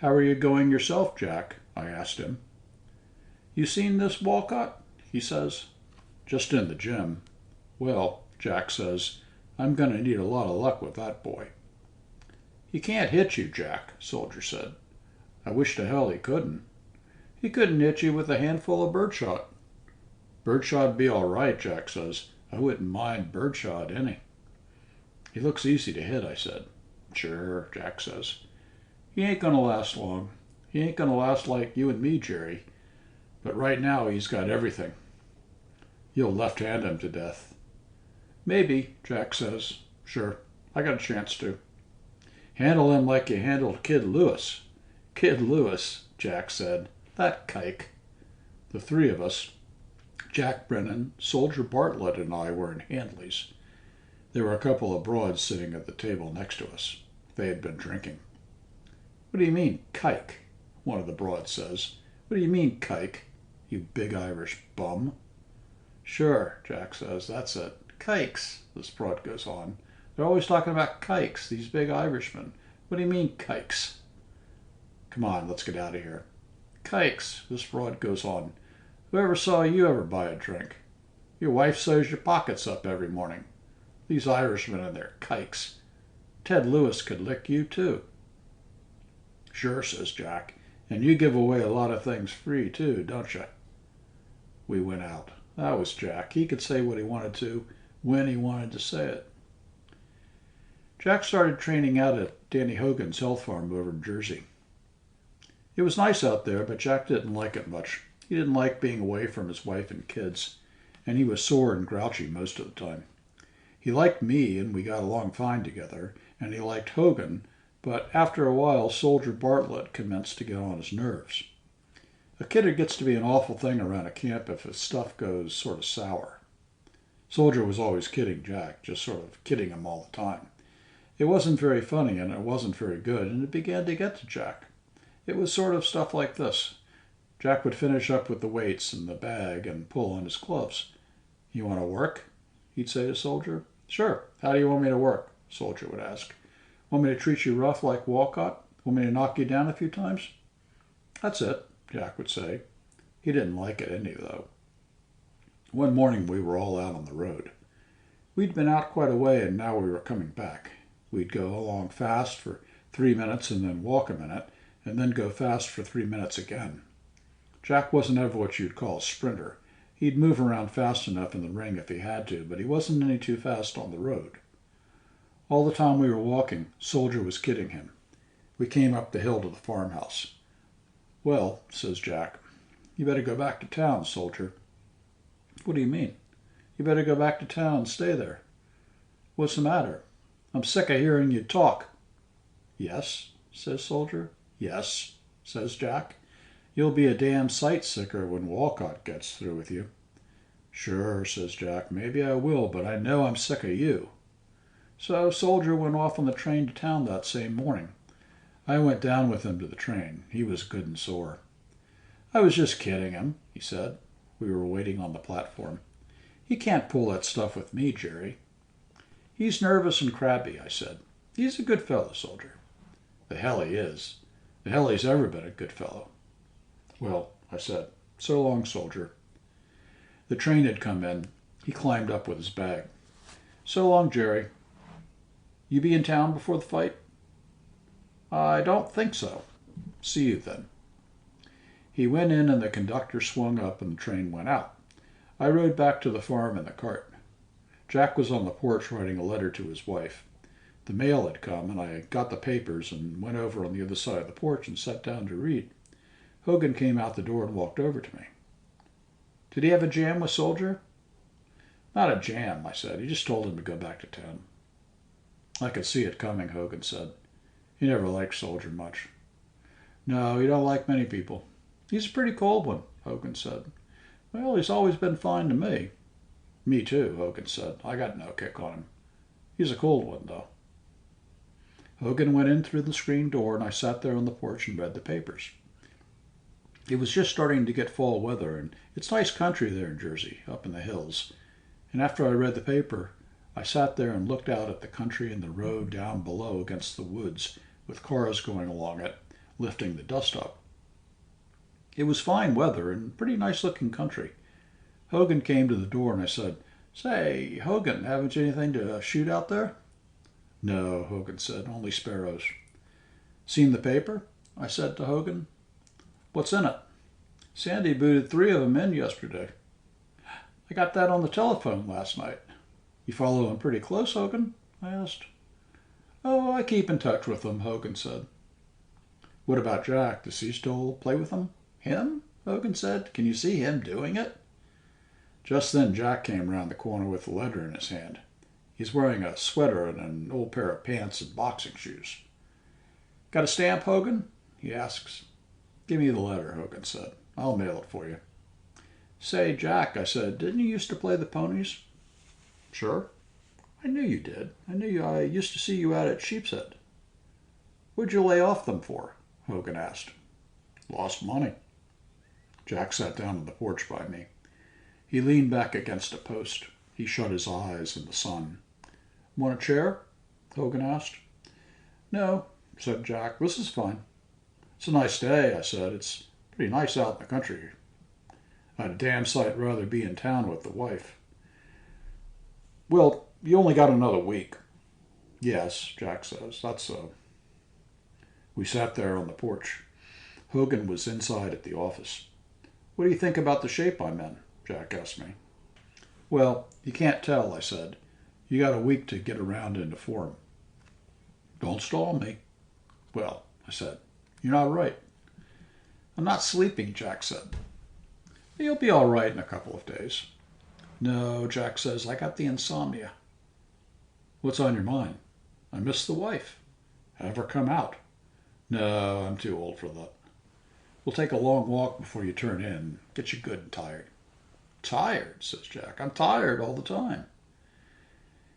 "How are you going yourself, Jack?" I asked him. "You seen this Walcott?" he says. "Just in the gym." "Well," Jack says, "I'm going to need a lot of luck with that boy." "He can't hit you, Jack," Soldier said. "I wish to hell he couldn't." "He couldn't hit you with a handful of birdshot." "Birdshot'd be all right," Jack says. "I wouldn't mind birdshot any." "He looks easy to hit," I said. "Sure," Jack says. "He ain't going to last long. He ain't going to last like you and me, Jerry. But right now he's got everything." "You'll left-hand him to death." "Maybe," Jack says. "Sure, I got a chance to." "Handle him like you handled Kid Lewis." "Kid Lewis," Jack said. "That kike." The three of us, Jack Brennan, Soldier Bartlett, and I, were in Handley's. There were a couple of broads sitting at the table next to us. They had been drinking. "What do you mean, kike?" one of the broads says. "What do you mean, kike? You big Irish bum." "Sure," Jack says, "that's it. Kikes," this broad goes on. "They're always talking about kikes, these big Irishmen. What do you mean, kikes?" "Come on, let's get out of here." "Kikes," this broad goes on. "Who ever saw you ever buy a drink? Your wife sews your pockets up every morning. These Irishmen and their kikes. Ted Lewis could lick you, too." "Sure," says Jack. "And you give away a lot of things free, too, don't you?" We went out. That was Jack. He could say what he wanted to, when he wanted to say it. Jack started training out at Danny Hogan's health farm over in Jersey. It was nice out there, but Jack didn't like it much. He didn't like being away from his wife and kids, and he was sore and grouchy most of the time. He liked me, and we got along fine together, and he liked Hogan, but after a while Soldier Bartlett commenced to get on his nerves. A kidder gets to be an awful thing around a camp if his stuff goes sort of sour. Soldier was always kidding Jack, just sort of kidding him all the time. It wasn't very funny, and it wasn't very good, and it began to get to Jack. It was sort of stuff like this. Jack would finish up with the weights and the bag and pull on his gloves. "You want to work?" he'd say to Soldier. "Sure. How do you want me to work?" Soldier would ask. "Want me to treat you rough like Walcott? Want me to knock you down a few times?" "That's it," Jack would say. He didn't like it any, though. One morning we were all out on the road. We'd been out quite a way, and now we were coming back. We'd go along fast for 3 minutes and then walk a minute, and then go fast for 3 minutes again. Jack wasn't ever what you'd call a sprinter. He'd move around fast enough in the ring if he had to, but he wasn't any too fast on the road. All the time we were walking, Soldier was kidding him. We came up the hill to the farmhouse. "Well," says Jack, "you better go back to town, Soldier." "What do you mean?" "You better go back to town and stay there." "What's the matter?" "I'm sick of hearing you talk." "Yes?" says Soldier. "Yes," says Jack. "You'll be a damn sight sicker when Walcott gets through with you." "Sure," says Jack. "Maybe I will, but I know I'm sick of you." So Soldier went off on the train to town that same morning. I went down with him to the train. He was good and sore. "I was just kidding him," he said. We were waiting on the platform. "He can't pull that stuff with me, Jerry." "He's nervous and crabby," I said. "He's a good fellow, Soldier." "The hell he is. The hell he's ever been a good fellow." "Well," I said, "so long, Soldier." The train had come in. He climbed up with his bag. "So long, Jerry." "You be in town before the fight?" "I don't think so." "See you then." He went in and the conductor swung up and the train went out. I rode back to the farm in the cart. Jack was on the porch writing a letter to his wife. The mail had come, and I got the papers and went over on the other side of the porch and sat down to read. Hogan came out the door and walked over to me. "Did he have a jam with Soldier?" "Not a jam," I said. "He just told him to go back to town." "I could see it coming," Hogan said. "He never liked Soldier much." "No, he don't like many people." "He's a pretty cold one," Hogan said. "Well, he's always been fine to me." "Me too," Hogan said. "I got no kick on him. He's a cold one, though." Hogan went in through the screen door, and I sat there on the porch and read the papers. It was just starting to get fall weather, and it's nice country there in Jersey, up in the hills. And after I read the paper, I sat there and looked out at the country and the road down below against the woods, with cars going along it, lifting the dust up. It was fine weather and pretty nice-looking country. Hogan came to the door and I said, "Say, Hogan, haven't you anything to shoot out there?" "No," Hogan said, "only sparrows." "Seen the paper?" I said to Hogan. "What's in it?" "Sandy booted 3 of them in yesterday." "I got that on the telephone last night." "You follow him pretty close, Hogan?" I asked. "Oh, I keep in touch with him," Hogan said. "What about Jack? Does he still play with him?" "Him?" Hogan said. "Can you see him doing it?" Just then Jack came round the corner with a letter in his hand. He's wearing a sweater and an old pair of pants and boxing shoes. "Got a stamp, Hogan?" he asks. "Give me the letter," Hogan said. "I'll mail it for you." "Say, Jack," I said, "didn't you used to play the ponies?" "Sure." "I knew you did. I used to see you out at Sheepshead." "What'd you lay off them for?" Hogan asked. "Lost money." Jack sat down on the porch by me. He leaned back against a post. He shut his eyes in the sun. "Want a chair?" Hogan asked. "No," said Jack. "This is fine." "It's a nice day," I said. "It's pretty nice out in the country. I'd a damn sight rather be in town with the wife." "Well, you only got another week." "Yes," Jack says. "That's so." We sat there on the porch. Hogan was inside at the office. "What do you think about the shape I'm in?" Jack asked me. "Well, you can't tell," I said. "You got a week to get around into form." "Don't stall me." "Well," I said, "you're not right." "I'm not sleeping," Jack said. "You'll be all right in a couple of days." "No," Jack says, "I got the insomnia." "What's on your mind?" "I miss the wife." "Have her come out." "No, I'm too old for that." "We'll take a long walk before you turn in. Get you good and tired." "Tired?" says Jack. "I'm tired all the time."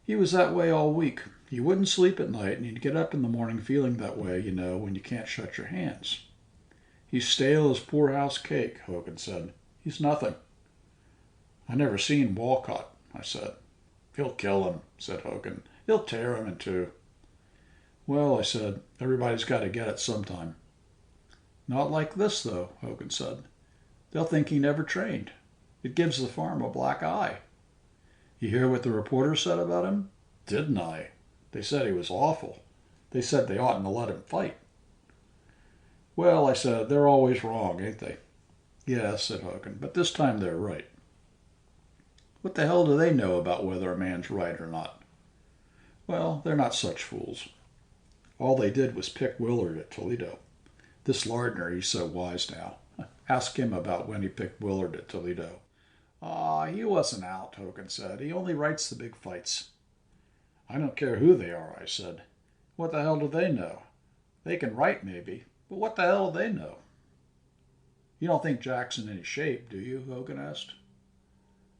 He was that way all week. He wouldn't sleep at night, and he'd get up in the morning feeling that way, you know, when you can't shut your hands. "He's stale as poorhouse cake," Hogan said. "He's nothing." "I never seen Walcott," I said. "He'll kill him," said Hogan. "He'll tear him in two." "Well," I said, "everybody's got to get it sometime." "Not like this, though," Hogan said. "They'll think he never trained. It gives the farm a black eye." "You hear what the reporters said about him?" "Didn't I? They said he was awful. They said they oughtn't to let him fight." "Well," I said, "they're always wrong, ain't they?" "Yes," said Hogan, "but this time they're right." "What the hell do they know about whether a man's right or not?" "Well, they're not such fools. All they did was pick Willard at Toledo. This Lardner, he's so wise now. Ask him about when he picked Willard at Toledo." "Aw, he wasn't out," Hogan said. "He only writes the big fights." "I don't care who they are," I said. "What the hell do they know? They can write, maybe, but what the hell do they know?" "You don't think Jack's in any shape, do you?" Hogan asked.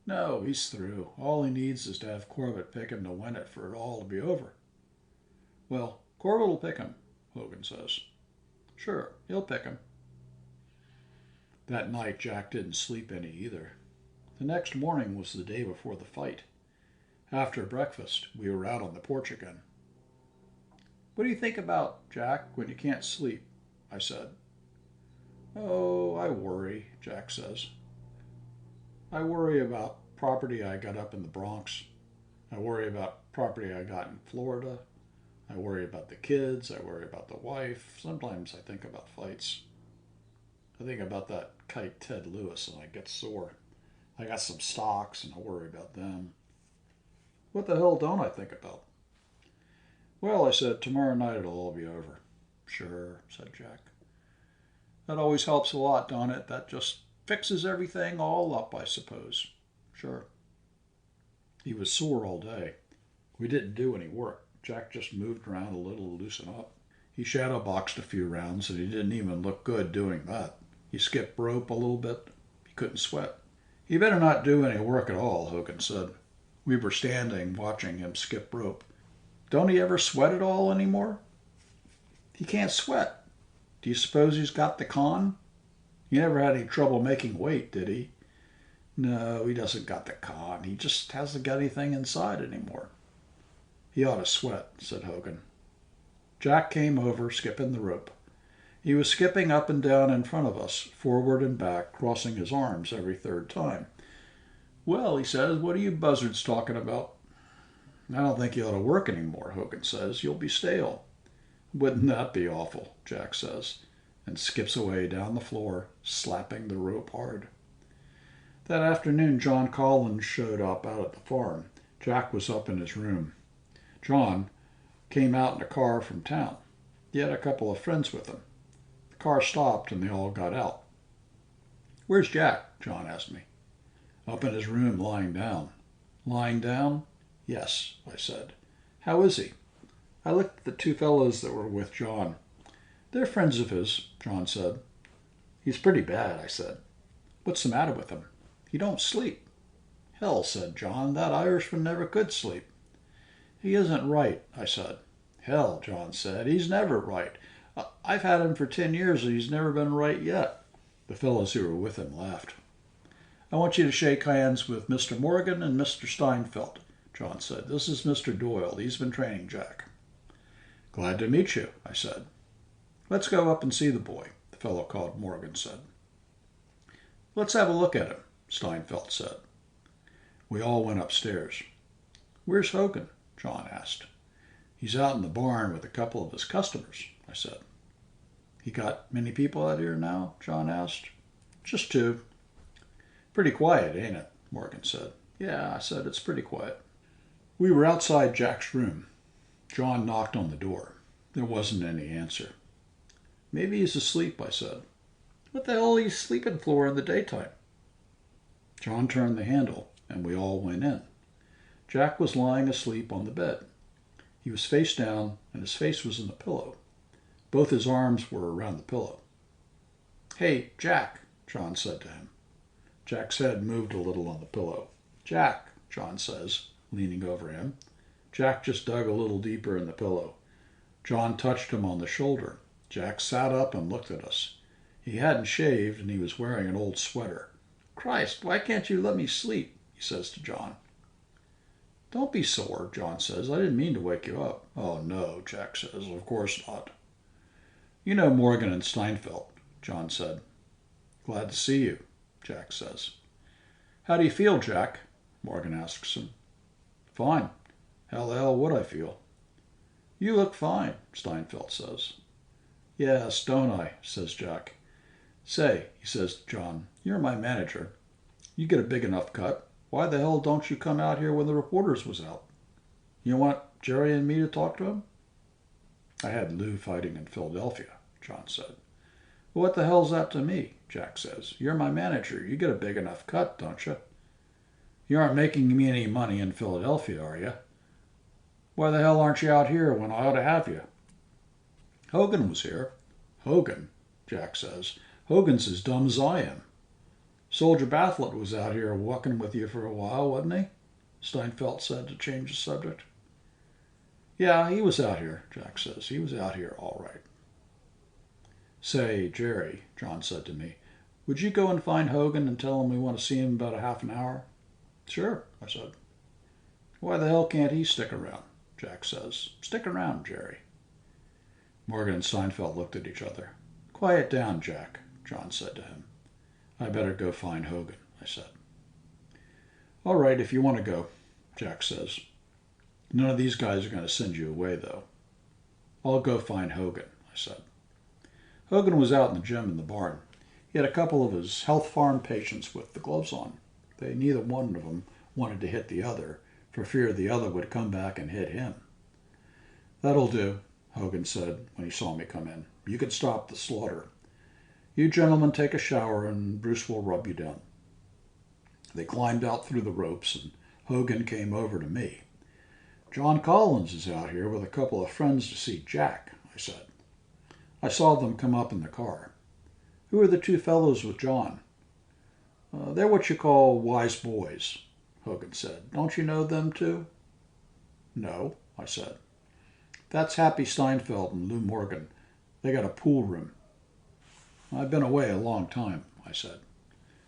"No, he's through. All he needs is to have Corbett pick him to win it for it all to be over." "Well, Corbett will pick him," Hogan says. "Sure, he'll pick him." That night Jack didn't sleep any either. The next morning was the day before the fight. After breakfast, we were out on the porch again. "What do you think about, Jack, when you can't sleep?" I said. "Oh, I worry," Jack says. "I worry about property I got up in the Bronx. I worry about property I got in Florida. I worry about the kids. I worry about the wife. Sometimes I think about fights. I think about that kite Ted Lewis and I get sore. I got some stocks and I worry about them. What the hell don't I think about?" "Well," I said, "tomorrow night it'll all be over." "Sure," said Jack. "That always helps a lot, don't it? That just fixes everything all up, I suppose." "Sure." He was sore all day. We didn't do any work. Jack just moved around a little to loosen up. He shadow boxed a few rounds, and he didn't even look good doing that. He skipped rope a little bit. He couldn't sweat. "He better not do any work at all," Hogan said. We were standing watching him skip rope. "Don't he ever sweat at all any more?" "He can't sweat. Do you suppose he's got the con? He never had any trouble making weight, did he?" "No, he doesn't got the con. He just hasn't got anything inside anymore." "He ought to sweat," said Hogan. Jack came over, skipping the rope. He was skipping up and down in front of us, forward and back, crossing his arms every third time. "Well," he says, "what are you buzzards talking about?" "I don't think you ought to work any more," Hogan says. "You'll be stale." "Wouldn't that be awful?" Jack says, and skips away down the floor, slapping the rope hard. That afternoon, John Collins showed up out at the farm. Jack was up in his room. John came out in a car from town. He had a couple of friends with him. The car stopped and they all got out. "Where's Jack?" John asked me. "Up in his room, lying down." "Lying down?" "Yes," I said. "How is he?" I looked at the two fellows that were with John. "They're friends of his," John said. "He's pretty bad," I said. "What's the matter with him?" "He don't sleep." "Hell," said John, "that Irishman never could sleep." "He isn't right," I said. "Hell," John said, "he's never right. I've had him for 10 years and he's never been right yet." The fellows who were with him laughed. "I want you to shake hands with Mr. Morgan and Mr. Steinfeld," John said. "This is Mr. Doyle. He's been training Jack." "Glad to meet you," I said. "Let's go up and see the boy," the fellow called Morgan said. "Let's have a look at him," Steinfeld said. We all went upstairs. "Where's Hogan?" John asked. "He's out in the barn with a couple of his customers," I said. "He got many people out here now?" John asked. "Just 2. "Pretty quiet, ain't it?" Morgan said. "Yeah," I said, "it's pretty quiet." We were outside Jack's room. John knocked on the door. There wasn't any answer. "Maybe he's asleep," I said. "What the hell are you sleeping for in the daytime?" John turned the handle, and we all went in. Jack was lying asleep on the bed. He was face down, and his face was in the pillow. Both his arms were around the pillow. "Hey, Jack," John said to him. Jack's head moved a little on the pillow. "Jack," John says, leaning over him. Jack just dug a little deeper in the pillow. John touched him on the shoulder. Jack sat up and looked at us. He hadn't shaved, and he was wearing an old sweater. "Christ, why can't you let me sleep?" he says to John. "Don't be sore," John says. "I didn't mean to wake you up." "Oh, no," Jack says. "Of course not." "You know Morgan and Steinfeld," John said. "Glad to see you," Jack says. "How do you feel, Jack?" Morgan asks him. "Fine. How the hell would I feel?" "You look fine," Steinfeld says. "Yes, don't I?" says Jack. "Say," he says to John, "you're my manager. You get a big enough cut. Why the hell don't you come out here when the reporters was out? You want Jerry and me to talk to him?" "I had Lou fighting in Philadelphia," John said. "Well, what the hell's that to me?" Jack says. "You're my manager. You get a big enough cut, don't you?" "You aren't making me any money in Philadelphia, are you? Why the hell aren't you out here when I ought to have you?" "Hogan was here." "Hogan?" Jack says. "Hogan's as dumb as I am." "Soldier Bathlet was out here walking with you for a while, wasn't he?" Steinfeld said to change the subject. "Yeah, he was out here," Jack says. "He was out here all right." "Say, Jerry," John said to me, "would you go and find Hogan and tell him we want to see him in about a half an hour?" "Sure," I said. "Why the hell can't he stick around?" Jack says. "Stick around, Jerry." Morgan and Steinfeld looked at each other. "Quiet down, Jack," John said to him. "I better go find Hogan," I said. "All right, if you want to go," Jack says. "None of these guys are going to send you away, though." "I'll go find Hogan," I said. Hogan was out in the gym in the barn. He had a couple of his health farm patients with the gloves on. Neither one of them wanted to hit the other, for fear the other would come back and hit him. "That'll do," Hogan said when he saw me come in. "You can stop the slaughter. You gentlemen take a shower and Bruce will rub you down." They climbed out through the ropes and Hogan came over to me. "John Collins is out here with a couple of friends to see Jack," I said. I saw them come up in the car. "Who are the two fellows with John?" "They're what you call wise boys," Hogan said. "Don't you know them two?" "No," I said. "That's Happy Steinfeld and Lou Morgan. They got a pool room." "I've been away a long time," I said.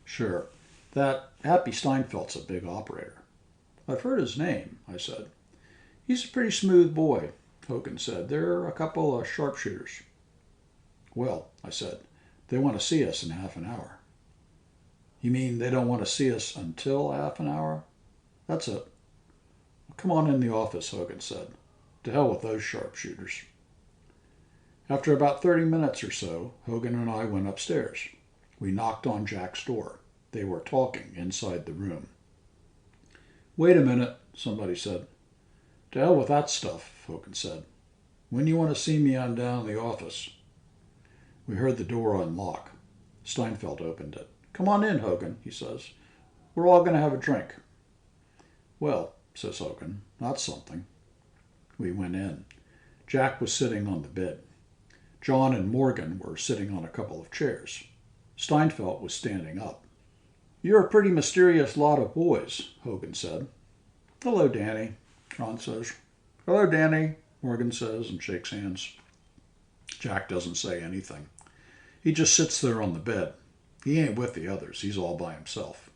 "Sure. That Happy Steinfeld's a big operator." "I've heard his name," I said. "He's a pretty smooth boy," Hogan said. "They're a couple of sharpshooters." Well, I said, they want to see us in half an hour. You mean they don't want to see us until half an hour? That's it. Come on in the office, Hogan said. To hell with those sharpshooters. After about 30 minutes or so, Hogan and I went upstairs. We knocked on Jack's door. They were talking inside the room. Wait a minute, somebody said. To hell with that stuff, Hogan said. When you want to see me, I'm down in the office. We heard the door unlock. Steinfeld opened it. Come on in, Hogan, he says. We're all going to have a drink. Well, says Hogan, that's something. We went in. Jack was sitting on the bed. John and Morgan were sitting on a couple of chairs. Steinfeld was standing up. You're a pretty mysterious lot of boys, Hogan said. Hello, Danny, John says. Hello, Danny, Morgan says and shakes hands. Jack doesn't say anything. He just sits there on the bed. He ain't with the others. He's all by himself.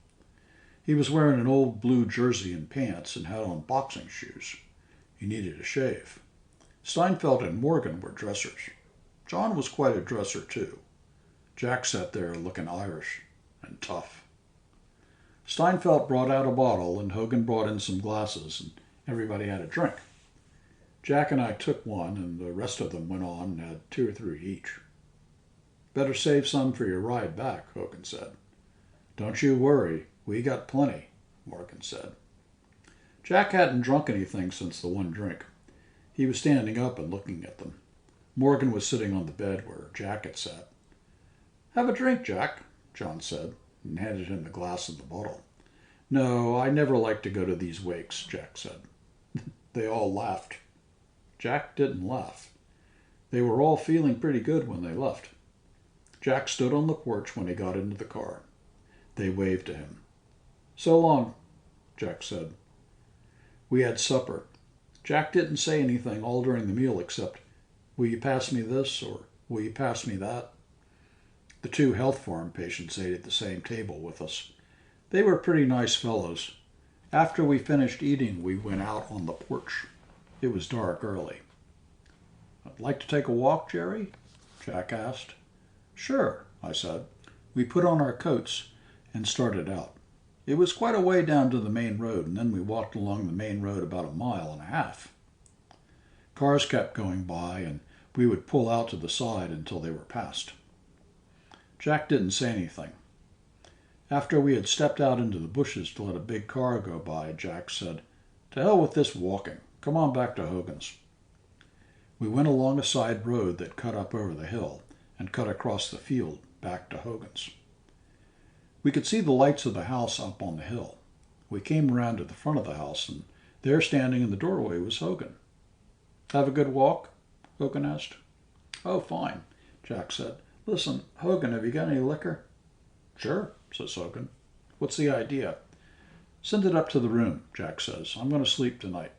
He was wearing an old blue jersey and pants and had on boxing shoes. He needed a shave. Steinfeld and Morgan were dressers. John was quite a dresser, too. Jack sat there looking Irish and tough. Steinfeld brought out a bottle and Hogan brought in some glasses and everybody had a drink. Jack and I took one and the rest of them went on and had 2 or 3 each. Better save some for your ride back, Hogan said. Don't you worry, we got plenty, Morgan said. Jack hadn't drunk anything since the one drink. He was standing up and looking at them. Morgan was sitting on the bed where Jack had sat. Have a drink, Jack, John said, and handed him the glass and the bottle. No, I never like to go to these wakes, Jack said. They all laughed. Jack didn't laugh. They were all feeling pretty good when they left. Jack stood on the porch when he got into the car. They waved to him. So long, Jack said. We had supper. Jack didn't say anything all during the meal except, will you pass me this or will you pass me that? The 2 health farm patients ate at the same table with us. They were pretty nice fellows. After we finished eating, we went out on the porch. It was dark early. I'd like to take a walk, Jerry? Jack asked. Sure, I said. We put on our coats and started out. It was quite a way down to the main road, and then we walked along the main road about 1.5 miles. Cars kept going by, and we would pull out to the side until they were passed. Jack didn't say anything. After we had stepped out into the bushes to let a big car go by, Jack said, To hell with this walking. Come on back to Hogan's. We went along a side road that cut up over the hill and cut across the field back to Hogan's. We could see the lights of the house up on the hill. We came around to the front of the house, and there standing in the doorway was Hogan. Have a good walk? Hogan asked. Oh, fine, Jack said. Listen, Hogan, have you got any liquor? Sure, says Hogan. What's the idea? Send it up to the room, Jack says. I'm going to sleep tonight.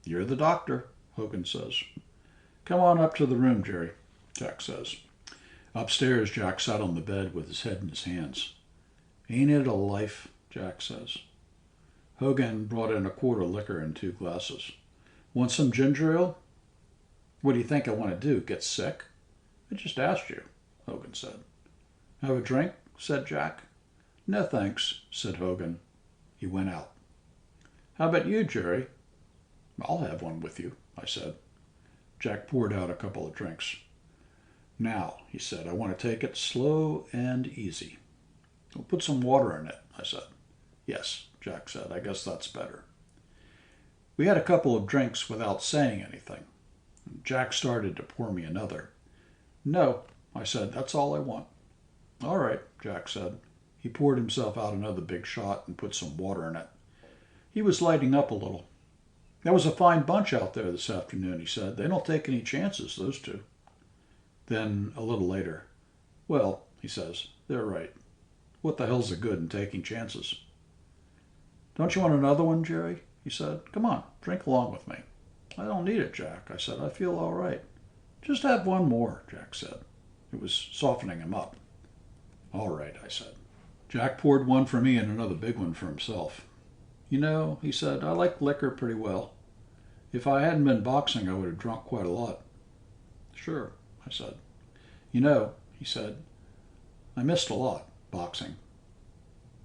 You're the doctor, Hogan says. Come on up to the room, Jerry, Jack says. Upstairs, Jack sat on the bed with his head in his hands. Ain't it a life, Jack says. Hogan brought in a quart of liquor and 2 glasses. Want some ginger ale? What do you think I want to do, get sick? I just asked you, Hogan said. Have a drink? Said Jack. No, thanks, said Hogan. He went out. How about you, Jerry? I'll have one with you, I said. Jack poured out a couple of drinks. Now, he said, I want to take it slow and easy. We'll put some water in it, I said. Yes, Jack said, I guess that's better. We had a couple of drinks without saying anything. Jack started to pour me another. No, I said, that's all I want. All right, Jack said. He poured himself out another big shot and put some water in it. He was lighting up a little. There was a fine bunch out there this afternoon, he said. They don't take any chances, those 2. Then, a little later, well, he says, they're right. What the hell's the good in taking chances? Don't you want another one, Jerry? He said. Come on, drink along with me. I don't need it, Jack, I said. I feel all right. Just have one more, Jack said. It was softening him up. All right, I said. Jack poured one for me and another big one for himself. You know, he said, I like liquor pretty well. If I hadn't been boxing, I would have drunk quite a lot. Sure, I said. You know, he said, I missed a lot, boxing.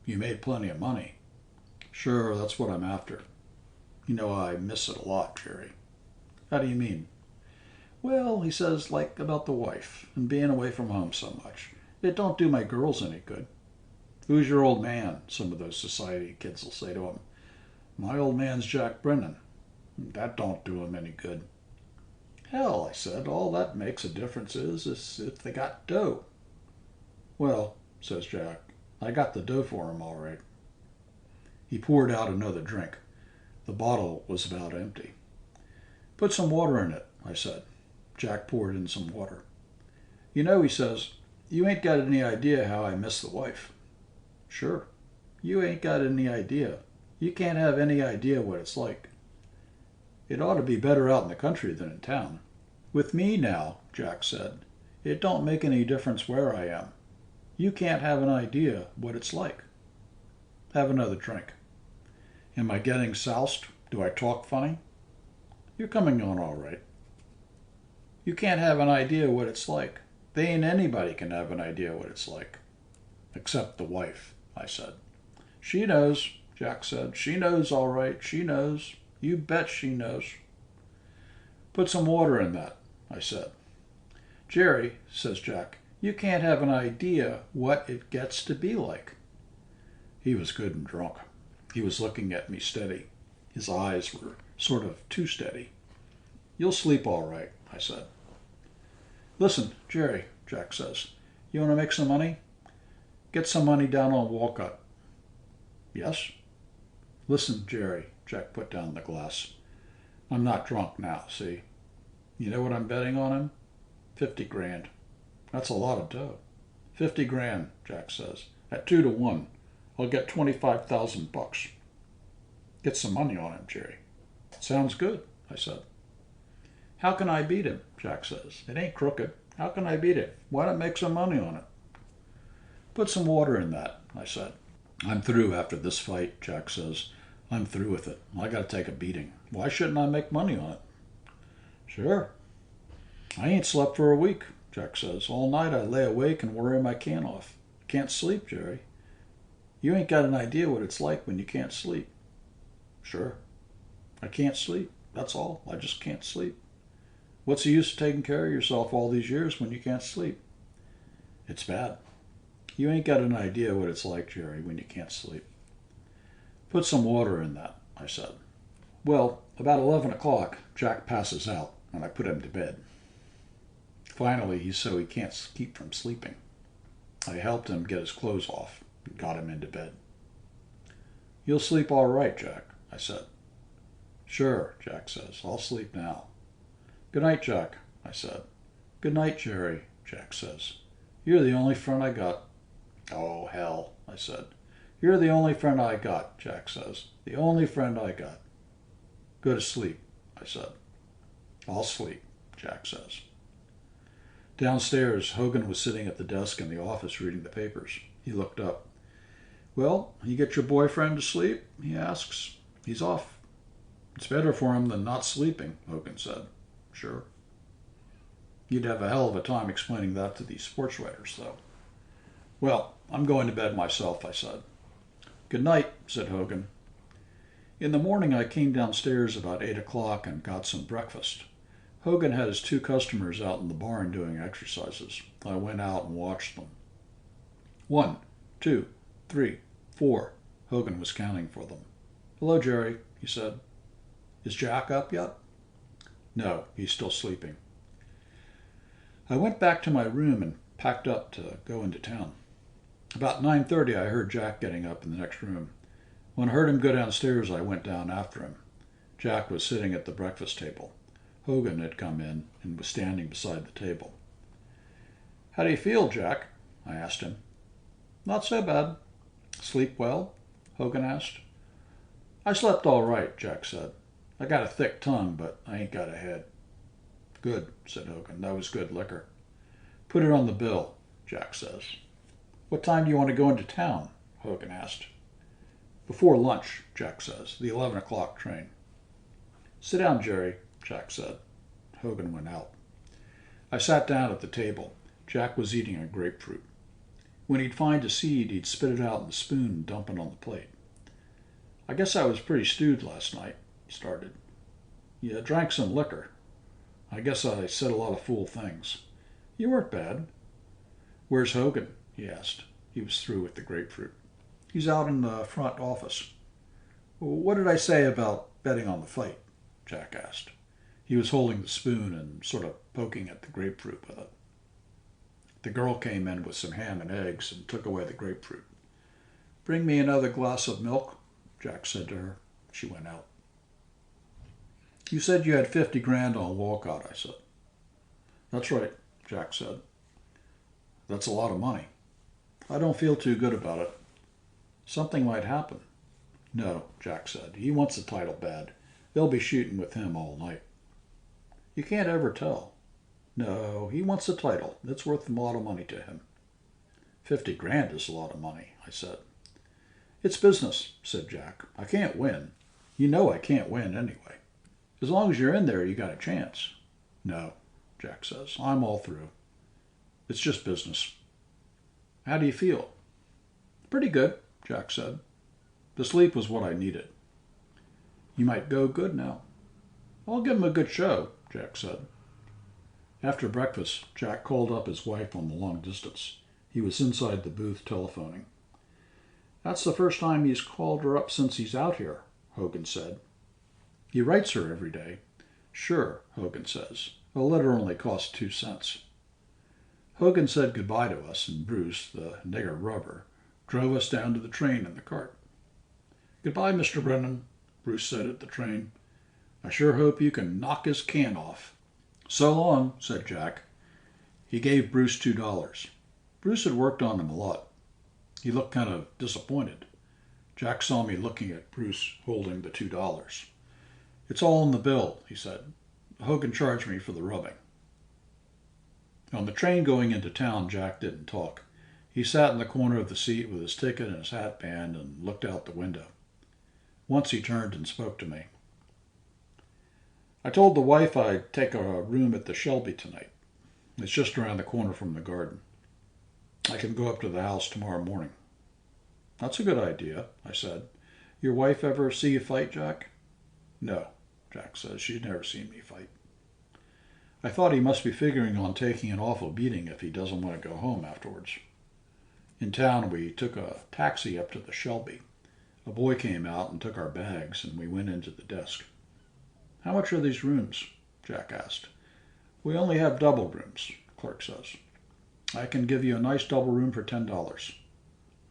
You made plenty of money. Sure, that's what I'm after. You know, I miss it a lot, Jerry. How do you mean? Well, he says, like about the wife and being away from home so much. It don't do my girls any good. Who's your old man? Some of those society kids will say to him. My old man's Jack Brennan. That don't do him any good. Hell, I said, all that makes a difference is if they got dough. Well, says Jack, I got the dough for him all right. He poured out another drink. The bottle was about empty. Put some water in it, I said. Jack poured in some water. You know, he says, you ain't got any idea how I miss the wife. Sure. You ain't got any idea. You can't have any idea what it's like. It ought to be better out in the country than in town. With me now, Jack said, it don't make any difference where I am. You can't have an idea what it's like. Have another drink. Am I getting soused? Do I talk funny? You're coming on all right. You can't have an idea what it's like. They ain't anybody can have an idea what it's like. Except the wife, I said. She knows, Jack said. She knows all right. She knows. You bet she knows. Put some water in that, I said. Jerry, says Jack, you can't have an idea what it gets to be like. He was good and drunk. He was looking at me steady. His eyes were sort of too steady. You'll sleep all right, I said. Listen, Jerry, Jack says, you want to make some money? Get some money down on Walcott. Yes? Listen, Jerry, Jack put down the glass. I'm not drunk now, see? You know what I'm betting on him? 50 grand. That's a lot of dough. 50 grand, Jack says. At 2 to 1, I'll get 25,000 bucks. Get some money on him, Jerry. Sounds good, I said. How can I beat him? Jack says. It ain't crooked. How can I beat it? Why not make some money on it? Put some water in that, I said. I'm through after this fight, Jack says. I'm through with it. I got to take a beating. Why shouldn't I make money on it? Sure. I ain't slept for a week, Jack says. All night I lay awake and worry my can off. Can't sleep, Jerry. You ain't got an idea what it's like when you can't sleep. Sure. I can't sleep. That's all. I just can't sleep. What's the use of taking care of yourself all these years when you can't sleep? It's bad. You ain't got an idea what it's like, Jerry, when you can't sleep. Put some water in that, I said. Well, about 11 o'clock, Jack passes out, and I put him to bed. Finally, he's so he can't keep from sleeping. I helped him get his clothes off and got him into bed. You'll sleep all right, Jack, I said. Sure, Jack says. I'll sleep now. Good night, Jack, I said. Good night, Jerry, Jack says. You're the only friend I got. Oh, hell, I said. You're the only friend I got, Jack says. The only friend I got. Go to sleep, I said. I'll sleep, Jack says. Downstairs, Hogan was sitting at the desk in the office reading the papers. He looked up. Well, you get your boyfriend to sleep? He asks. He's off. It's better for him than not sleeping, Hogan said. Sure. You'd have a hell of a time explaining that to these sports writers, though. Well, I'm going to bed myself, I said. Good night, said Hogan. In the morning, I came downstairs about 8 o'clock and got some breakfast. Hogan had his 2 customers out in the barn doing exercises. I went out and watched them. 1, 2, 3, 4. Hogan was counting for them. Hello, Jerry, he said. Is Jack up yet? No, he's still sleeping. I went back to my room and packed up to go into town. About 9:30, I heard Jack getting up in the next room. When I heard him go downstairs, I went down after him. Jack was sitting at the breakfast table. Hogan had come in and was standing beside the table. How do you feel, Jack? I asked him. Not so bad. Sleep well? Hogan asked. I slept all right, Jack said. I got a thick tongue, but I ain't got a head. Good, said Hogan. That was good liquor. Put it on the bill, Jack says. What time do you want to go into town? Hogan asked. Before lunch, Jack says. The 11 o'clock train. Sit down, Jerry, Jack said. Hogan went out. I sat down at the table. Jack was eating a grapefruit. When he'd find a seed, he'd spit it out in the spoon and dump it on the plate. "I guess I was pretty stewed last night," he started. "You drank some liquor. I guess I said a lot of fool things. You weren't bad." "Where's Hogan?" he asked. He was through with the grapefruit. "He's out in the front office." "What did I say about betting on the fight?" Jack asked. He was holding the spoon and sort of poking at the grapefruit with it. The girl came in with some ham and eggs and took away the grapefruit. "Bring me another glass of milk," Jack said to her. She went out. "You said you had 50 grand on Walcott," I said. "That's right," Jack said. "That's a lot of money. I don't feel too good about it. Something might happen." "No," Jack said. "He wants the title bad. They'll be shooting with him all night." "You can't ever tell." "No, he wants the title. It's worth a lot of money to him." 50 grand is a lot of money," I said. "It's business," said Jack. "I can't win. You know I can't win anyway. As long as you're in there, you got a chance." "No," Jack says. "I'm all through. It's just business." "How do you feel?" "Pretty good," Jack said. "The sleep was what I needed." "You might go good now." "I'll give him a good show," Jack said. After breakfast, Jack called up his wife on the long distance. He was inside the booth telephoning. "That's the first time he's called her up since he's out here," Hogan said. "He writes her every day." "Sure," Hogan says. "A letter only costs 2 cents." Hogan said goodbye to us, and Bruce, the nigger rubber, drove us down to the train in the cart. "Goodbye, Mr. Brennan," Bruce said at the train. "I sure hope you can knock his can off." "So long," said Jack. He gave Bruce $2. Bruce had worked on him a lot. He looked kind of disappointed. Jack saw me looking at Bruce holding the $2. "It's all in the bill," he said. "Hogan charged me for the rubbing." On the train going into town, Jack didn't talk. He sat in the corner of the seat with his ticket and his hatband and looked out the window. Once he turned and spoke to me. "I told the wife I'd take a room at the Shelby tonight. It's just around the corner from the garden. I can go up to the house tomorrow morning." "That's a good idea," I said. "Your wife ever see you fight, Jack?" "No," Jack says. "She's never seen me fight." I thought he must be figuring on taking an awful beating if he doesn't want to go home afterwards. In town, we took a taxi up to the Shelby. A boy came out and took our bags, and we went into the desk. "How much are these rooms?" Jack asked. "We only have double rooms," the clerk says. "I can give you a nice double room for $10.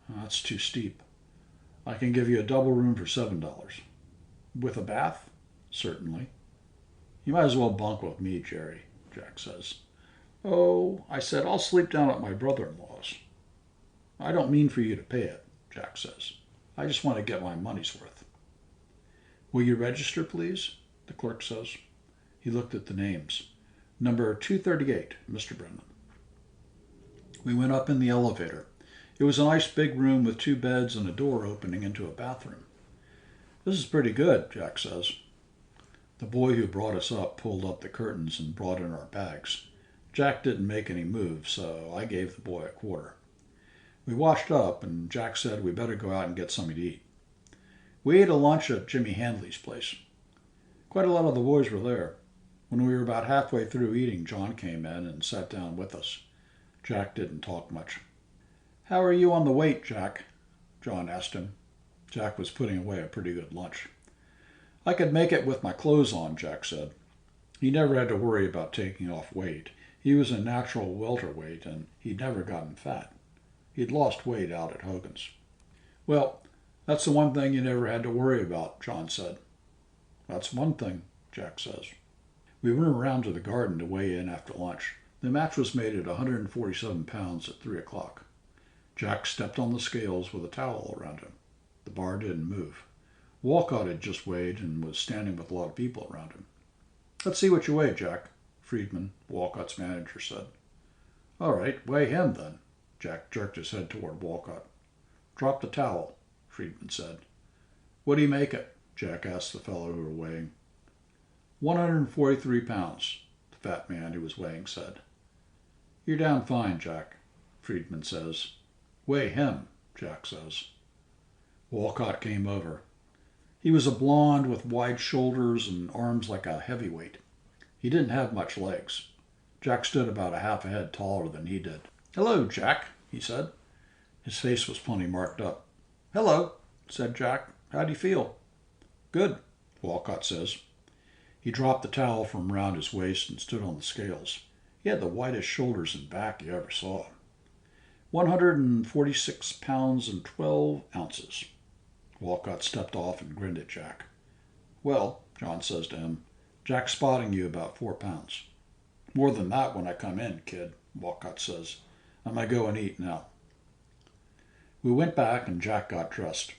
"That's too steep." "I can give you a double room for $7. "With a bath?" "Certainly." "You might as well bunk with me, Jerry," Jack says. "Oh," I said, "I'll sleep down at my brother-in-law's." "I don't mean for you to pay it," Jack says. "I just want to get my money's worth." "Will you register, please?" the clerk says. He looked at the names. "Number 238, Mr. Brennan." We went up in the elevator. It was a nice big room with 2 beds and a door opening into a bathroom. "This is pretty good," Jack says. The boy who brought us up pulled up the curtains and brought in our bags. Jack didn't make any move, so I gave the boy a quarter. We washed up, and Jack said we better go out and get something to eat. We ate a lunch at Jimmy Handley's place. Quite a lot of the boys were there. When we were about halfway through eating, John came in and sat down with us. Jack didn't talk much. "How are you on the weight, Jack?" John asked him. Jack was putting away a pretty good lunch. "I could make it with my clothes on," Jack said. He never had to worry about taking off weight. He was a natural welterweight, and he'd never gotten fat. He'd lost weight out at Hogan's. "Well, that's the one thing you never had to worry about," John said. "That's one thing," Jack says. We went around to the garden to weigh in after lunch. The match was made at 147 pounds at 3 o'clock. Jack stepped on the scales with a towel around him. The bar didn't move. Walcott had just weighed and was standing with a lot of people around him. "Let's see what you weigh, Jack," Friedman, Walcott's manager, said. "All right, weigh him then." Jack jerked his head toward Walcott. "Drop the towel," Friedman said. "What do you make it?" Jack asked the fellow who was weighing. 143 pounds, the fat man who was weighing said. "You're down fine, Jack," Friedman says. "Weigh him," Jack says. Walcott came over. He was a blonde with wide shoulders and arms like a heavyweight. He didn't have much legs. Jack stood about a half a head taller than he did. "Hello, Jack," he said. His face was plenty marked up. "Hello," said Jack. "How do you feel?" "Good," Walcott says. He dropped the towel from around his waist and stood on the scales. He had the widest shoulders and back you ever saw. 146 pounds and 12 ounces. Walcott stepped off and grinned at Jack. "Well," John says to him, "Jack's spotting you about 4 pounds." "More than that when I come in, kid," Walcott says. "I'm going to go and eat now." We went back and Jack got dressed.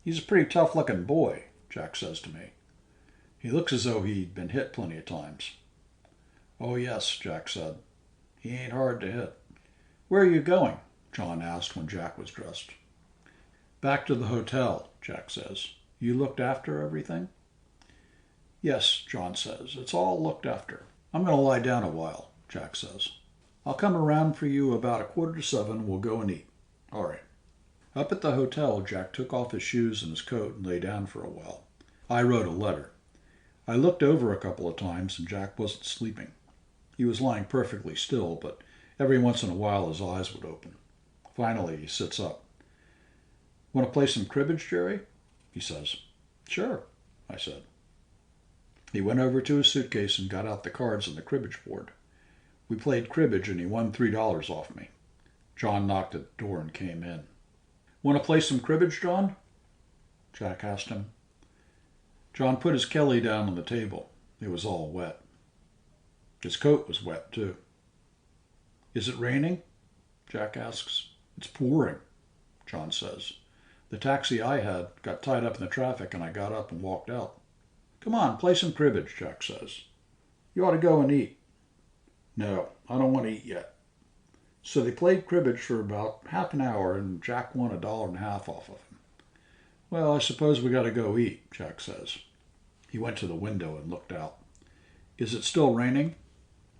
"He's a pretty tough-looking boy," Jack says to me. "He looks as though he'd been hit plenty of times." "Oh, yes," Jack said. "He ain't hard to hit." "Where are you going?" John asked when Jack was dressed. "Back to the hotel," Jack says. "You looked after everything?" "Yes," John says. "It's all looked after." "I'm going to lie down a while," Jack says. "I'll come around for you about 6:45. We'll go and eat." "All right." Up at the hotel, Jack took off his shoes and his coat and lay down for a while. I wrote a letter. I looked over a couple of times and Jack wasn't sleeping. He was lying perfectly still, but every once in a while his eyes would open. Finally, he sits up. "Want to play some cribbage, Jerry?" he says. "Sure," I said. He went over to his suitcase and got out the cards on the cribbage board. We played cribbage and he won $3 off me. John knocked at the door and came in. "Want to play some cribbage, John?" Jack asked him. John put his Kelly down on the table. It was all wet. His coat was wet, too. "Is it raining?" Jack asks. "It's pouring," John says. "The taxi I had got tied up in the traffic and I got up and walked out." "Come on, play some cribbage," Jack says. "You ought to go and eat." "No, I don't want to eat yet." So they played cribbage for about half an hour and Jack won $1.50 off of him. "Well, I suppose we got to go eat," Jack says. He went to the window and looked out. "Is it still raining?"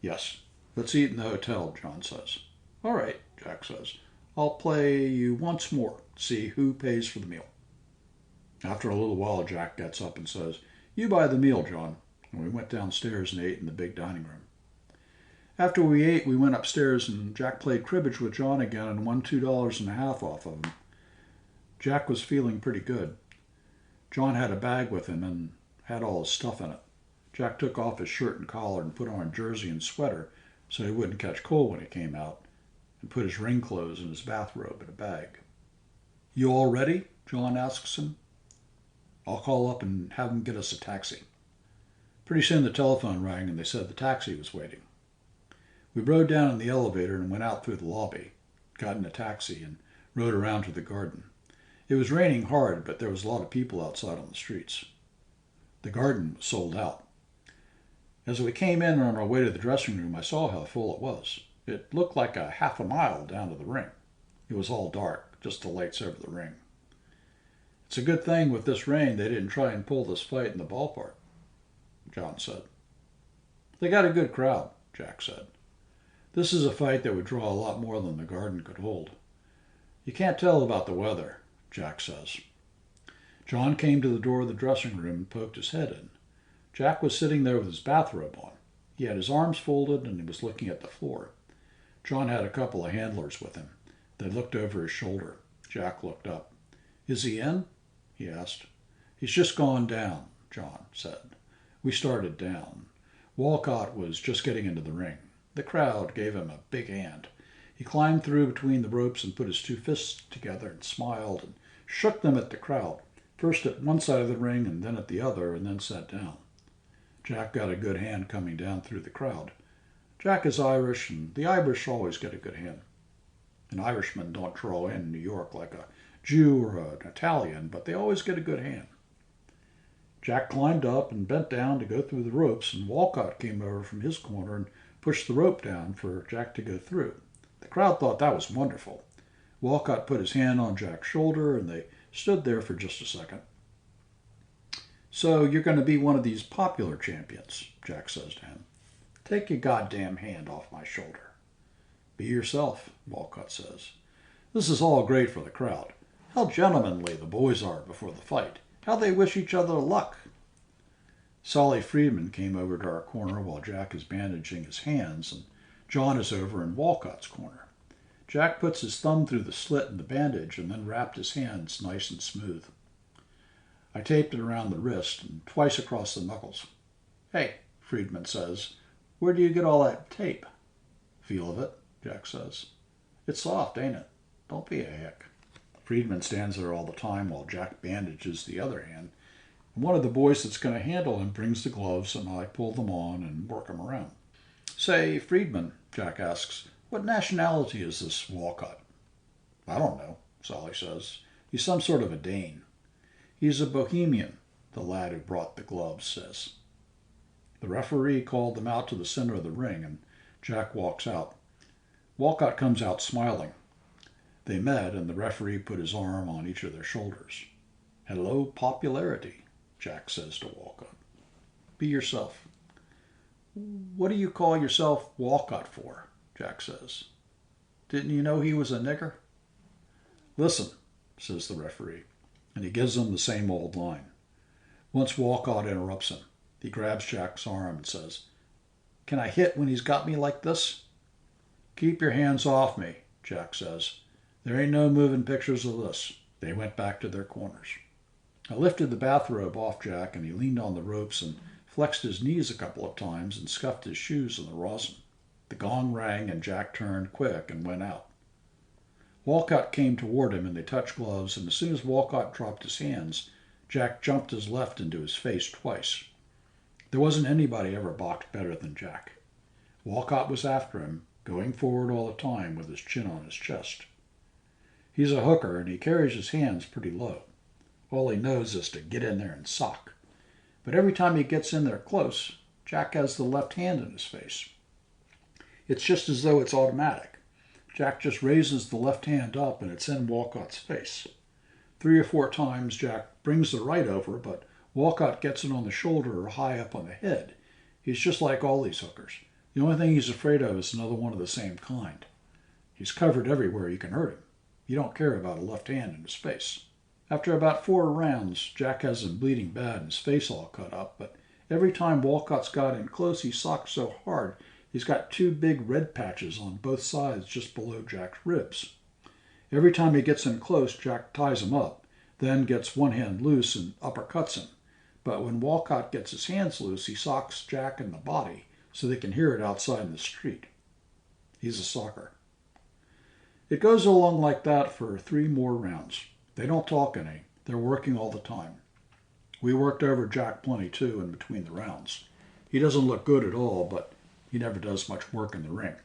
"Yes." "Let's eat in the hotel," John says. "All right," Jack says. "I'll play you once more. See who pays for the meal." After a little while, Jack gets up and says, "You buy the meal, John." And we went downstairs and ate in the big dining room. After we ate, we went upstairs and Jack played cribbage with John again and won $2.50 off of him. Jack was feeling pretty good. John had a bag with him and had all his stuff in it. Jack took off his shirt and collar and put on a jersey and sweater so he wouldn't catch cold when he came out, and put his ring clothes and his bathrobe in a bag. "You all ready?" John asks him. "I'll call up and have him get us a taxi." Pretty soon the telephone rang and they said the taxi was waiting. We rode down in the elevator and went out through the lobby, got in a taxi, and rode around to the garden. It was raining hard, but there was a lot of people outside on the streets. The garden was sold out. As we came in on our way to the dressing room, I saw how full it was. It looked like a half a mile down to the ring. It was all dark, just the lights over the ring. "It's a good thing with this rain they didn't try and pull this fight in the ballpark," John said. "They got a good crowd," Jack said. "This is a fight that would draw a lot more than the garden could hold." "You can't tell about the weather," Jack says. John came to the door of the dressing room and poked his head in. Jack was sitting there with his bathrobe on. He had his arms folded and he was looking at the floor. John had a couple of handlers with him. They looked over his shoulder. Jack looked up. "Is he in?" he asked. "He's just gone down," John said. We started down. Walcott was just getting into the ring. The crowd gave him a big hand. He climbed through between the ropes and put his two fists together and smiled and shook them at the crowd, first at one side of the ring and then at the other, and then sat down. Jack got a good hand coming down through the crowd. Jack is Irish, and the Irish always get a good hand. An Irishman don't draw in New York like a Jew or an Italian, but they always get a good hand. Jack climbed up and bent down to go through the ropes, and Walcott came over from his corner and pushed the rope down for Jack to go through. The crowd thought that was wonderful. Walcott put his hand on Jack's shoulder, and they stood there for just a second. "So you're going to be one of these popular champions," Jack says to him. "Take your goddamn hand off my shoulder." Be yourself, Walcott says. This is all great for the crowd. How gentlemanly the boys are before the fight. How they wish each other luck. Solly Friedman came over to our corner while Jack is bandaging his hands, and John is over in Walcott's corner. Jack puts his thumb through the slit in the bandage and then wrapped his hands nice and smooth. I taped it around the wrist and twice across the knuckles. Hey, Friedman says, where do you get all that tape? Feel of it, Jack says. It's soft, ain't it? Don't be a hick. Friedman stands there all the time while Jack bandages the other hand. And one of the boys that's going to handle him brings the gloves, and I pull them on and work him around. Say, Friedman, Jack asks, what nationality is this Walcott? I don't know, Solly says. He's some sort of a Dane. He's a Bohemian, the lad who brought the gloves says. The referee called them out to the center of the ring, and Jack walks out. Walcott comes out smiling. They met, and the referee put his arm on each of their shoulders. Hello, popularity, Jack says to Walcott. Be yourself. What do you call yourself Walcott for? Jack says. Didn't you know he was a nigger? Listen, says the referee, and he gives him the same old line. Once Walcott interrupts him. He grabs Jack's arm and says, Can I hit when he's got me like this? Keep your hands off me, Jack says. There ain't no moving pictures of this. They went back to their corners. I lifted the bathrobe off Jack, and he leaned on the ropes and flexed his knees a couple of times and scuffed his shoes in the rosin. The gong rang, and Jack turned quick and went out. Walcott came toward him, and they touched gloves, and as soon as Walcott dropped his hands, Jack jumped his left into his face twice. There wasn't anybody ever boxed better than Jack. Walcott was after him, going forward all the time with his chin on his chest. He's a hooker, and he carries his hands pretty low. All he knows is to get in there and sock. But every time he gets in there close, Jack has the left hand in his face. It's just as though it's automatic. Jack just raises the left hand up, and it's in Walcott's face. 3 or 4 times Jack brings the right over, but Walcott gets it on the shoulder or high up on the head. He's just like all these hookers. The only thing he's afraid of is another one of the same kind. He's covered everywhere you can hurt him. You don't care about a left hand in his face. After about 4 rounds, Jack has him bleeding bad and his face all cut up, but every time Walcott's got in close, he socked so hard he's got 2 big red patches on both sides just below Jack's ribs. Every time he gets in close, Jack ties him up, then gets one hand loose and uppercuts him. But when Walcott gets his hands loose, he socks Jack in the body so they can hear it outside in the street. He's a socker. It goes along like that for 3 more rounds. They don't talk any. They're working all the time. We worked over Jack plenty, too, in between the rounds. He doesn't look good at all, but he never does much work in the ring.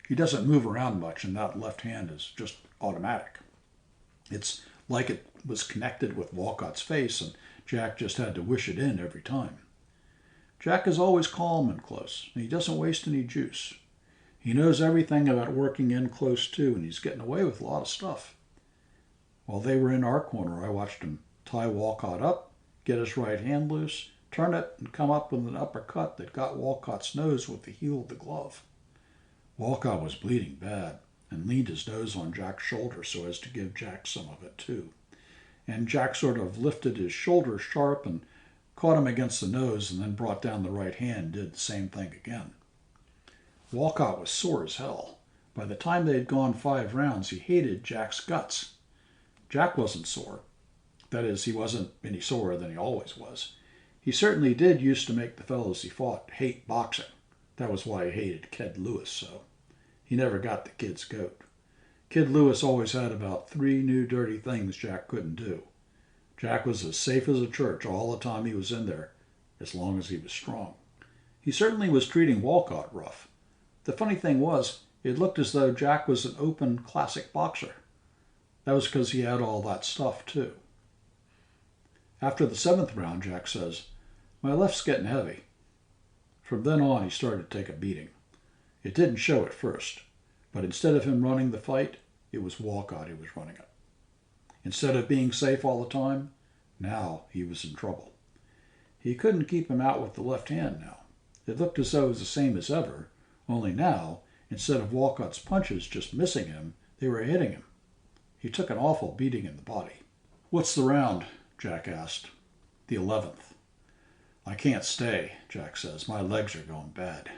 He doesn't move around much, and that left hand is just automatic. It's like it was connected with Walcott's face, and Jack just had to wish it in every time. Jack is always calm and close, and he doesn't waste any juice. He knows everything about working in close, too, and he's getting away with a lot of stuff. While they were in our corner, I watched him tie Walcott up, get his right hand loose, turn it, and come up with an uppercut that got Walcott's nose with the heel of the glove. Walcott was bleeding bad and leaned his nose on Jack's shoulder so as to give Jack some of it, too. And Jack sort of lifted his shoulder sharp and caught him against the nose and then brought down the right hand and did the same thing again. Walcott was sore as hell. By the time they had gone 5 rounds, he hated Jack's guts. Jack wasn't sore. That is, he wasn't any sorer than he always was. He certainly did used to make the fellows he fought hate boxing. That was why he hated Kid Lewis so. He never got the kid's goat. Kid Lewis always had about 3 new dirty things Jack couldn't do. Jack was as safe as a church all the time he was in there, as long as he was strong. He certainly was treating Walcott rough. The funny thing was, it looked as though Jack was an open, classic boxer. That was because he had all that stuff, too. After the 7th round, Jack says, "My left's getting heavy." From then on, he started to take a beating. It didn't show at first, but instead of him running the fight, it was Walcott who was running it. Instead of being safe all the time, now he was in trouble. He couldn't keep him out with the left hand now. It looked as though it was the same as ever, only now Instead of Walcott's punches just missing him, they were hitting him. He took an awful beating in the body. "What's the round?" Jack asked. "The 11th. "I can't stay," Jack says. "My legs are going bad."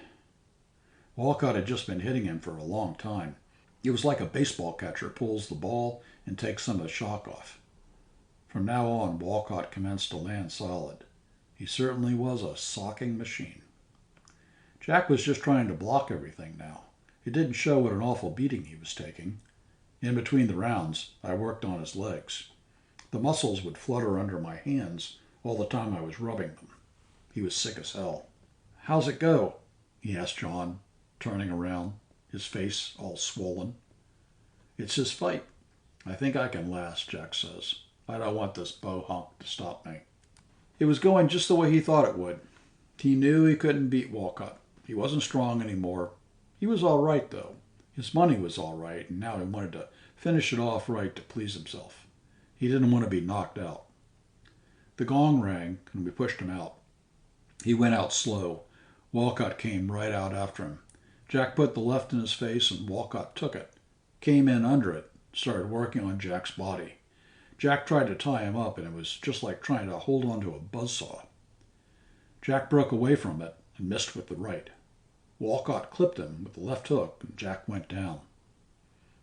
Walcott had just been hitting him for a long time. It was like a baseball catcher pulls the ball and takes some of the shock off. From now on, Walcott commenced to land solid. He certainly was a socking machine. Jack was just trying to block everything now. It didn't show what an awful beating he was taking. In between the rounds, I worked on his legs. The muscles would flutter under my hands all the time I was rubbing them. He was sick as hell. "How's it go?" he asked John, turning around, his face all swollen. "It's his fight. I think I can last," Jack says. "I don't want this bohunk to stop me." It was going just the way he thought it would. He knew he couldn't beat Walcott. He wasn't strong anymore. He was all right, though. His money was all right, and now he wanted to finish it off right to please himself. He didn't want to be knocked out. The gong rang, and we pushed him out. He went out slow. Walcott came right out after him. Jack put the left in his face, and Walcott took it, came in under it, started working on Jack's body. Jack tried to tie him up, and it was just like trying to hold on to a buzzsaw. Jack broke away from it and missed with the right. Walcott clipped him with the left hook, and Jack went down.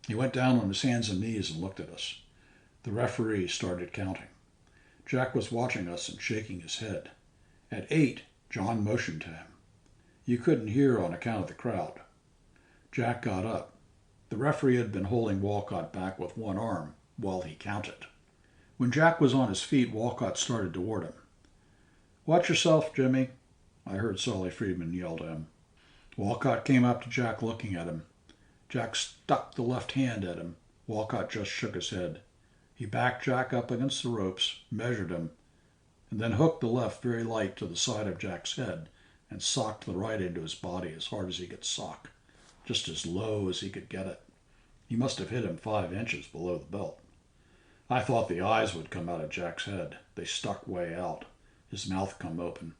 He went down on his hands and knees and looked at us. The referee started counting. Jack was watching us and shaking his head. At 8, John motioned to him. You couldn't hear on account of the crowd. Jack got up. The referee had been holding Walcott back with one arm while he counted. When Jack was on his feet, Walcott started toward him. "Watch yourself, Jimmy," I heard Solly Friedman yell to him. Walcott came up to Jack looking at him. Jack stuck the left hand at him. Walcott just shook his head. He backed Jack up against the ropes, measured him, and then hooked the left very light to the side of Jack's head and socked the right into his body as hard as he could sock, just as low as he could get it. He must have hit him 5 inches below the belt. I thought the eyes would come out of Jack's head. They stuck way out. His mouth come open.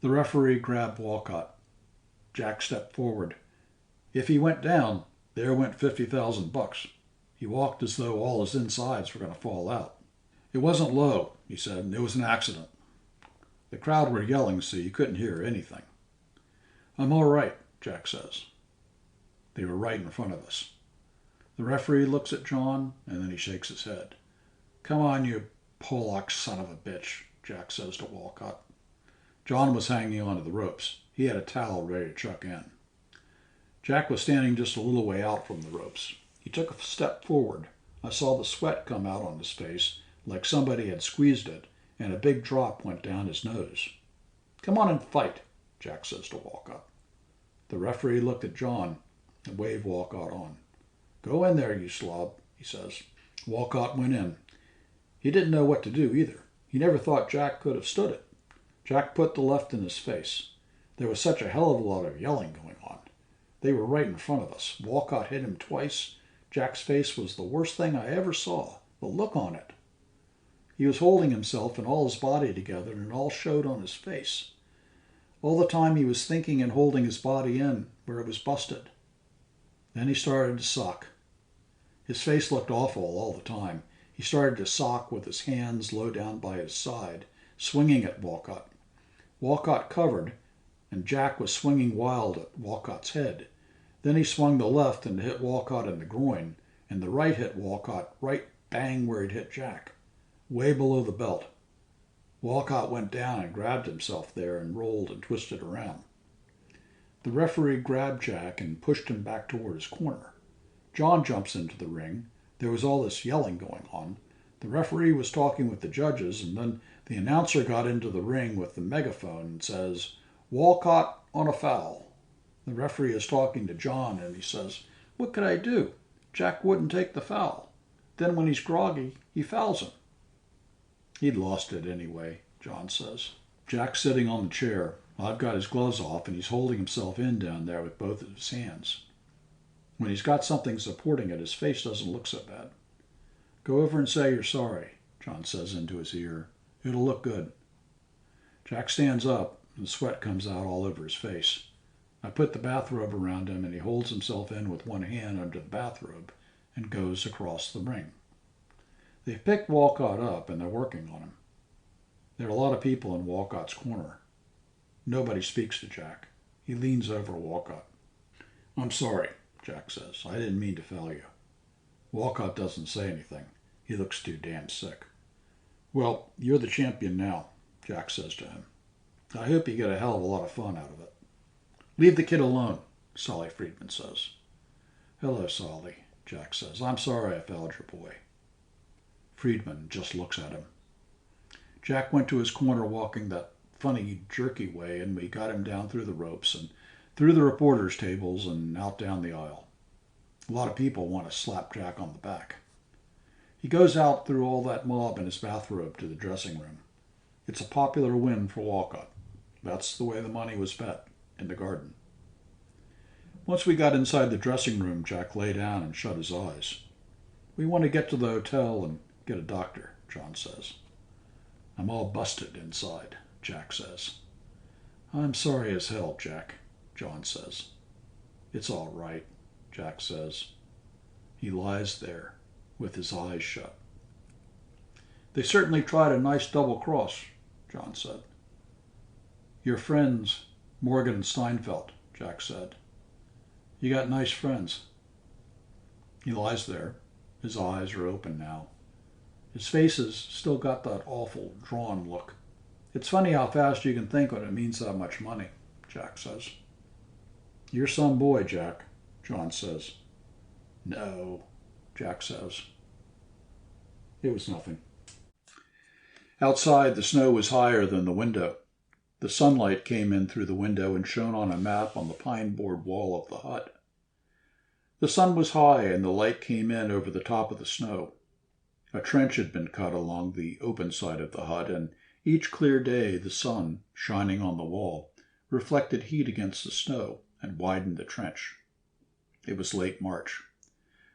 The referee grabbed Walcott. Jack stepped forward. If he went down, there went $50,000. He walked as though all his insides were going to fall out. "It wasn't low," he said. "It was an accident." The crowd were yelling, so you couldn't hear anything. "I'm all right," Jack says. They were right in front of us. The referee looks at John, and then he shakes his head. "Come on, you Pollock son of a bitch," Jack says to Walcott. John was hanging onto the ropes. He had a towel ready to chuck in. Jack was standing just a little way out from the ropes. He took a step forward. I saw the sweat come out on his face, like somebody had squeezed it, and a big drop went down his nose. "Come on and fight," Jack says to Walcott. The referee looked at John and waved Walcott on. "Go in there, you slob," he says. Walcott went in. He didn't know what to do either. He never thought Jack could have stood it. Jack put the left in his face. There was such a hell of a lot of yelling going on. They were right in front of us. Walcott hit him twice. Jack's face was the worst thing I ever saw. The look on it. He was holding himself and all his body together, and it all showed on his face. All the time he was thinking and holding his body in where it was busted. Then he started to sock. His face looked awful all the time. He started to sock with his hands low down by his side, swinging at Walcott. Walcott covered, and Jack was swinging wild at Walcott's head. Then he swung the left and hit Walcott in the groin, and the right hit Walcott right bang where he'd hit Jack, way below the belt. Walcott went down and grabbed himself there and rolled and twisted around. The referee grabbed Jack and pushed him back toward his corner. John jumps into the ring. There was all this yelling going on. The referee was talking with the judges, and then the announcer got into the ring with the megaphone and says, "Walcott on a foul." The referee is talking to John, and he says, "What could I do? Jack wouldn't take the foul. Then when he's groggy, he fouls him." "He'd lost it anyway," John says. Jack's sitting on the chair. I've got his gloves off, and he's holding himself in down there with both of his hands. When he's got something supporting it, his face doesn't look so bad. "Go over and say you're sorry," John says into his ear. "It'll look good." Jack stands up, and the sweat comes out all over his face. I put the bathrobe around him, and he holds himself in with one hand under the bathrobe and goes across the ring. They've picked Walcott up, and they're working on him. There are a lot of people in Walcott's corner. Nobody speaks to Jack. He leans over Walcott. "I'm sorry," Jack says. "I didn't mean to foul you." Walcott doesn't say anything. He looks too damn sick. "Well, you're the champion now," Jack says to him. "I hope you get a hell of a lot of fun out of it." "Leave the kid alone," Solly Friedman says. "Hello, Solly," Jack says. "I'm sorry I fouled your boy." Friedman just looks at him. Jack went to his corner walking that funny, jerky way, and we got him down through the ropes and through the reporters' tables and out down the aisle. A lot of people want to slap Jack on the back. He goes out through all that mob in his bathrobe to the dressing room. It's a popular win for Walcott. That's the way the money was bet, in the garden. Once we got inside the dressing room, Jack lay down and shut his eyes. "We want to get to the hotel and get a doctor," John says. "I'm all busted inside," Jack says. "I'm sorry as hell, Jack," John says. "It's all right," Jack says. He lies there with his eyes shut. "They certainly tried a nice double cross," John said. "Your friends, Morgan and Steinfeld," Jack said. "You got nice friends." He lies there. His eyes are open now. His face has still got that awful, drawn look. "It's funny how fast you can think when it means that much money," Jack says. "You're some boy, Jack," John says. "No," Jack says. It was nothing. Outside, the snow was higher than the window. The sunlight came in through the window and shone on a map on the pine board wall of the hut. The sun was high, and the light came in over the top of the snow. A trench had been cut along the open side of the hut, and each clear day the sun, shining on the wall, reflected heat against the snow and widened the trench. It was late March.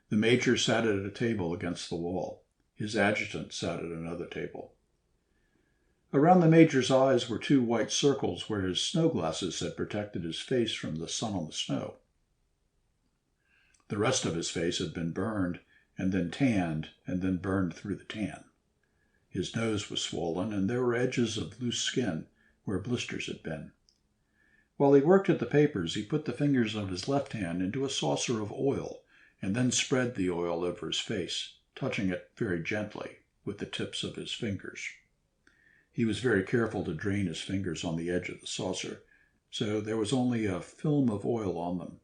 The major sat at a table against the wall. His adjutant sat at another table. Around the major's eyes were two white circles where his snow glasses had protected his face from the sun on the snow. The rest of his face had been burned, and then tanned, and then burned through the tan. His nose was swollen, and there were edges of loose skin where blisters had been. While he worked at the papers, he put the fingers of his left hand into a saucer of oil, and then spread the oil over his face, touching it very gently with the tips of his fingers. He was very careful to drain his fingers on the edge of the saucer, so there was only a film of oil on them.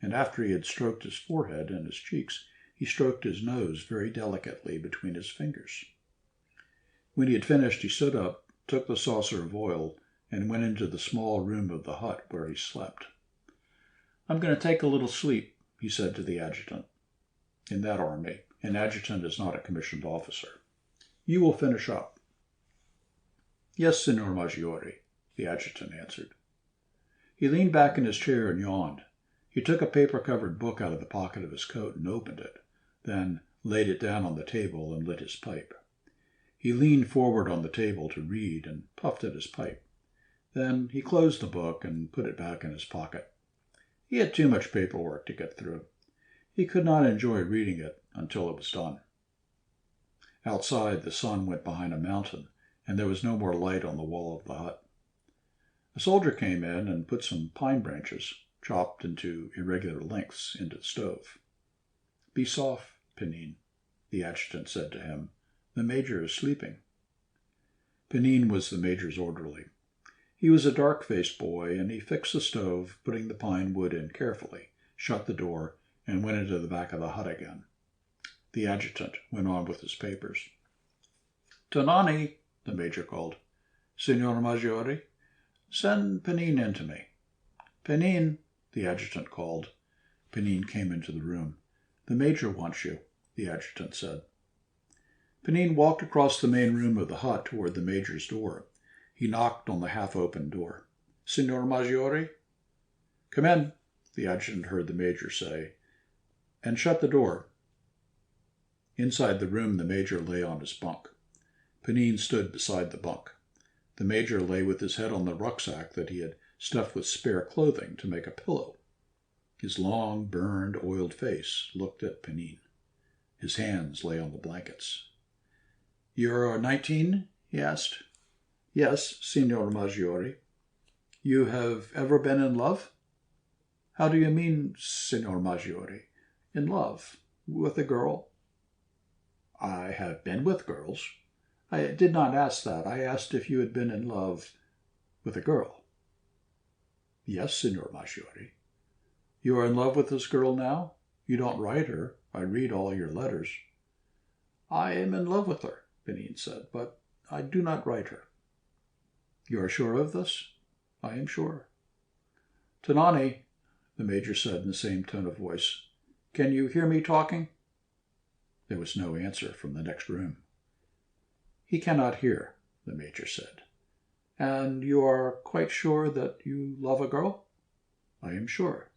And after he had stroked his forehead and his cheeks, he stroked his nose very delicately between his fingers. When he had finished, he stood up, took the saucer of oil, and went into the small room of the hut where he slept. "I'm going to take a little sleep," he said to the adjutant. In that army, an adjutant is not a commissioned officer. "You will finish up." "Yes, Signor Maggiore," the adjutant answered. He leaned back in his chair and yawned. He took a paper-covered book out of the pocket of his coat and opened it, then laid it down on the table and lit his pipe. He leaned forward on the table to read and puffed at his pipe. Then he closed the book and put it back in his pocket. He had too much paperwork to get through. He could not enjoy reading it until it was done. Outside, the sun went behind a mountain, and there was no more light on the wall of the hut. A soldier came in and put some pine branches, chopped into irregular lengths, into the stove. "Be soft, Panin," the adjutant said to him. "The major is sleeping." Panin was the major's orderly. He was a dark-faced boy, and he fixed the stove, putting the pine wood in carefully, shut the door, and went into the back of the hut again. The adjutant went on with his papers. "Tonani," the major called. "Signor Maggiore, send Panin in to me." "Panin," the adjutant called. Panin came into the room. "The major wants you," the adjutant said. Panin walked across the main room of the hut toward the major's door. He knocked on the half-open door. "Signor Maggiore?" "Come in," the adjutant heard the major say, "and shut the door." Inside the room, the major lay on his bunk. Panin stood beside the bunk. The major lay with his head on the rucksack that he had stuffed with spare clothing to make a pillow. His long, burned, oiled face looked at Panine. His hands lay on the blankets. "You're 19?" he asked. "Yes, Signor Maggiore." "You have ever been in love?" "How do you mean, Signor Maggiore? In love? With a girl?" "I have been with girls." "I did not ask that. I asked if you had been in love with a girl." "Yes, Signor Maggiore." "You are in love with this girl now? You don't write her. I read all your letters." "I am in love with her," Panine said, "but I do not write her." "You are sure of this?" "I am sure." "Tonani," the Major said in the same tone of voice, "can you hear me talking?" There was no answer from the next room. "He cannot hear," the Major said. "And you are quite sure that you love a girl?" "I am sure."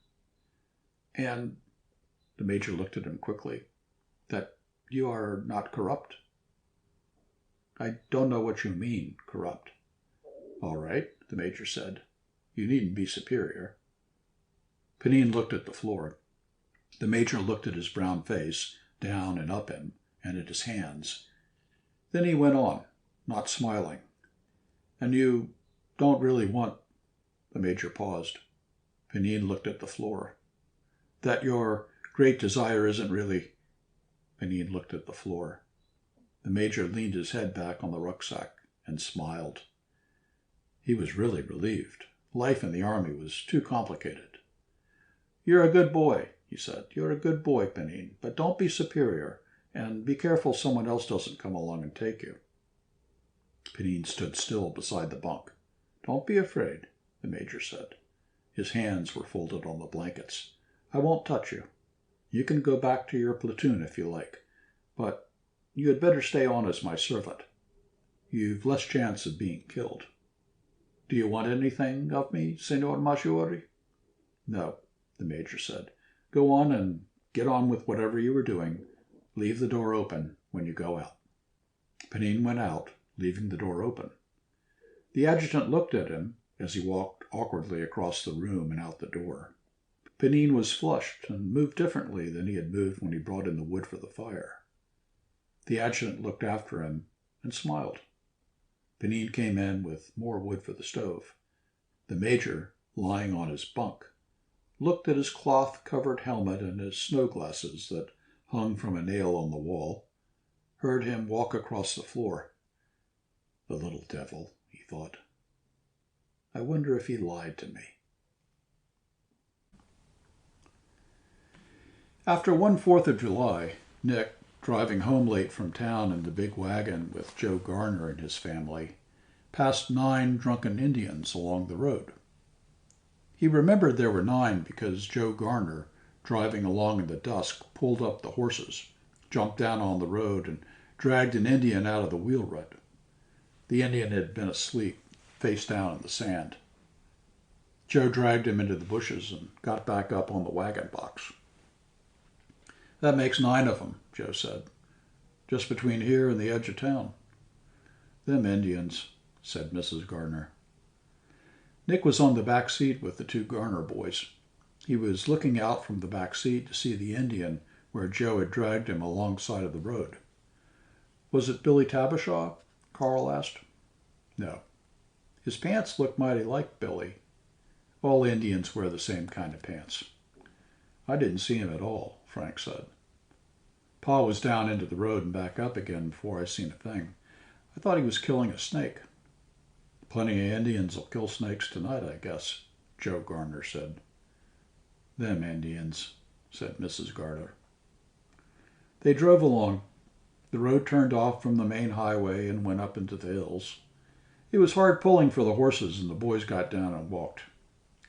"And," the Major looked at him quickly, "that you are not corrupt?" "I don't know what you mean, corrupt." "All right," the Major said. "You needn't be superior." Panine looked at the floor. The Major looked at his brown face, down and up him, and at his hands. Then he went on, not smiling. "And you don't really want—" The Major paused. Panine looked at the floor. "That your great desire isn't really—" Panine looked at the floor. The Major leaned his head back on the rucksack and smiled. He was really relieved. Life in the army was too complicated. "You're a good boy," he said. "You're a good boy, Panine, but don't be superior, and be careful someone else doesn't come along and take you." Panine stood still beside the bunk. "Don't be afraid," the Major said. His hands were folded on the blankets. "I won't touch you. You can go back to your platoon if you like, but you had better stay on as my servant. You've less chance of being killed. Do you want anything of me, Signor Maggiore?" "No," the Major said. "Go on and get on with whatever you were doing. Leave the door open when you go out." Panine went out, leaving the door open. The adjutant looked at him as he walked awkwardly across the room and out the door. Panine was flushed and moved differently than he had moved when he brought in the wood for the fire. The adjutant looked after him and smiled. Panine came in with more wood for the stove. The Major, lying on his bunk, looked at his cloth-covered helmet and his snow glasses that hung from a nail on the wall, heard him walk across the floor. "The little devil," he thought. "I wonder if he lied to me." After one 4th of July, Nick, driving home late from town in the big wagon with Joe Garner and his family, passed 9 drunken Indians along the road. He remembered there were 9 because Joe Garner, driving along in the dusk, pulled up the horses, jumped down on the road, and dragged an Indian out of the wheel rut. The Indian had been asleep, face down in the sand. Joe dragged him into the bushes and got back up on the wagon box. "That makes 9 of them," Joe said. "Just between here and the edge of town." "Them Indians," said Mrs. Garner. Nick was on the back seat with the 2 Garner boys. He was looking out from the back seat to see the Indian where Joe had dragged him alongside of the road. "Was it Billy Tabashaw?" Carl asked. "No. His pants looked mighty like Billy. All Indians wear the same kind of pants." "I didn't see him at all," Frank said. "Pa was down into the road and back up again before I seen a thing. I thought he was killing a snake." "Plenty of Indians will kill snakes tonight, I guess," Joe Garner said. "Them Indians," said Mrs. Garner. They drove along. The road turned off from the main highway and went up into the hills. It was hard pulling for the horses, and the boys got down and walked.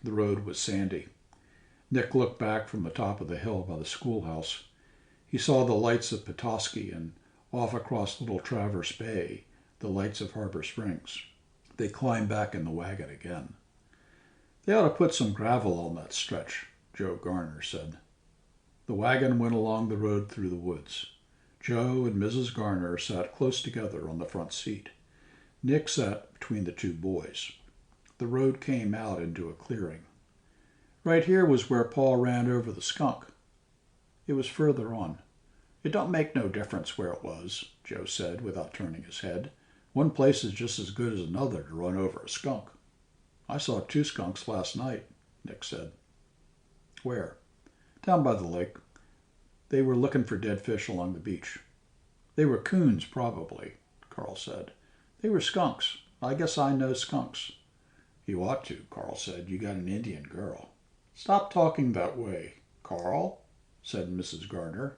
The road was sandy. Nick looked back from the top of the hill by the schoolhouse. He saw the lights of Petoskey and off across Little Traverse Bay, the lights of Harbor Springs. They climbed back in the wagon again. "They ought to put some gravel on that stretch," Joe Garner said. The wagon went along the road through the woods. Joe and Mrs. Garner sat close together on the front seat. Nick sat between the 2 boys. the road came out into a clearing. Right here was where Pa ran over the skunk. It was further on. It don't make no difference where it was, Joe said without turning his head. One place is just as good as another to run over a skunk. I saw 2 skunks last night, Nick said. Where? Down by the lake. They were looking for dead fish along the beach. They were coons, probably, Carl said. They were skunks. I guess I know skunks. You ought to, Carl said. You got an Indian girl. Stop talking that way, Carl, said Mrs. Garner.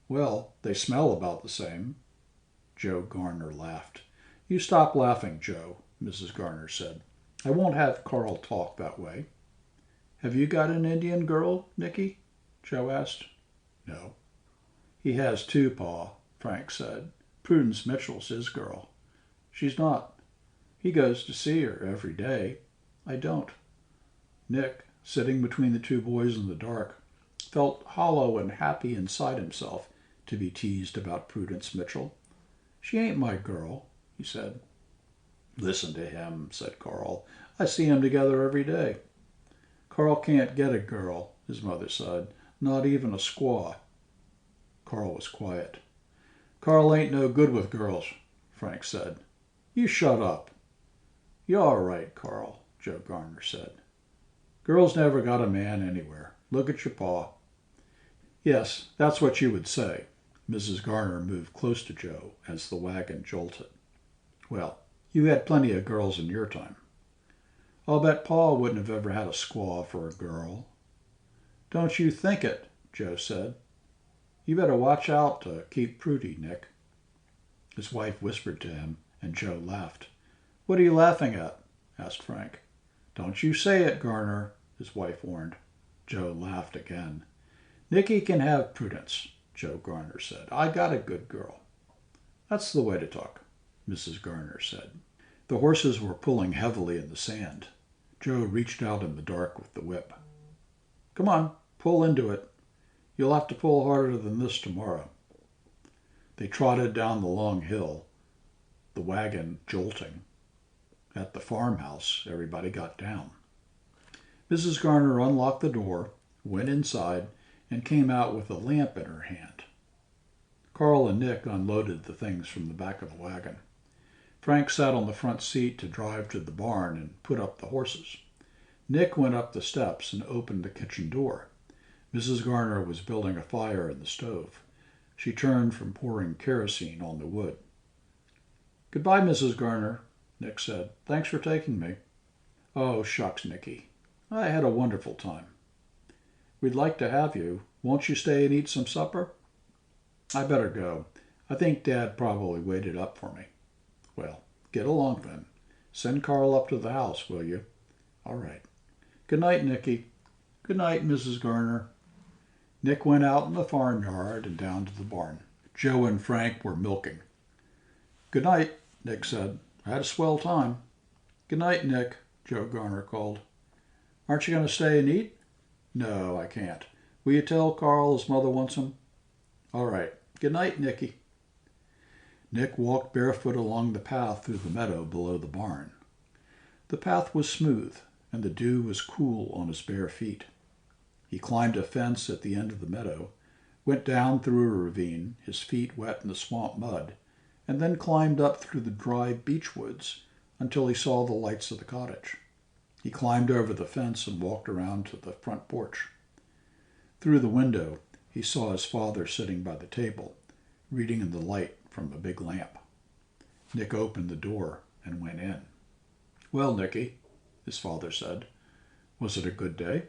Well, they smell about the same. Joe Garner laughed. You stop laughing, Joe, Mrs. Garner said. I won't have Carl talk that way. Have you got an Indian girl, Nicky? Joe asked. No. He has 2, Pa, Frank said. Prudence Mitchell's his girl. She's not. He goes to see her every day. I don't. Nick, sitting between the 2 boys in the dark, felt hollow and happy inside himself to be teased about Prudence Mitchell. She ain't my girl, he said. Listen to him, said Carl. I see 'em together every day. Carl can't get a girl, his mother said, not even a squaw. Carl was quiet. Carl ain't no good with girls, Frank said. You shut up. You're all right, Carl, Joe Garner said. Girls never got a man anywhere. Look at your pa. Yes, that's what you would say. Mrs. Garner moved close to Joe as the wagon jolted. Well, you had plenty of girls in your time. I'll bet Pa wouldn't have ever had a squaw for a girl. Don't you think it, Joe said. You better watch out to keep Prudy, Nick. His wife whispered to him, and Joe laughed. What are you laughing at? Asked Frank. Don't you say it, Garner, his wife warned. Joe laughed again. Nicky can have Prudence, Joe Garner said. I got a good girl. That's the way to talk, Mrs. Garner said. The horses were pulling heavily in the sand. Joe reached out in the dark with the whip. Come on, pull into it. You'll have to pull harder than this tomorrow. They trotted down the long hill, the wagon jolting. At the farmhouse, everybody got down. Mrs. Garner unlocked the door, went inside, and came out with a lamp in her hand. Carl and Nick unloaded the things from the back of the wagon. Frank sat on the front seat to drive to the barn and put up the horses. Nick went up the steps and opened the kitchen door. Mrs. Garner was building a fire in the stove. She turned from pouring kerosene on the wood. Goodbye, Mrs. Garner, Nick said. Thanks for taking me. Oh, shucks, Nicky. I had a wonderful time. We'd like to have you. Won't you stay and eat some supper? I better go. I think Dad probably waited up for me. Well, get along then. Send Carl up to the house, will you? All right. Good night, Nicky. Good night, Mrs. Garner. Nick went out in the farmyard and down to the barn. Joe and Frank were milking. Good night, Nick said. I had a swell time. Good night, Nick, Joe Garner called. Aren't you going to stay and eat? No, I can't. Will you tell Carl his mother wants him? All right. Good night, Nicky. Nick walked barefoot along the path through the meadow below the barn. The path was smooth, and the dew was cool on his bare feet. He climbed a fence at the end of the meadow, went down through a ravine, his feet wet in the swamp mud, and then climbed up through the dry beech woods until he saw the lights of the cottage. He climbed over the fence and walked around to the front porch. Through the window, he saw his father sitting by the table, reading in the light from a big lamp. Nick opened the door and went in. Well, Nicky, his father said, was it a good day?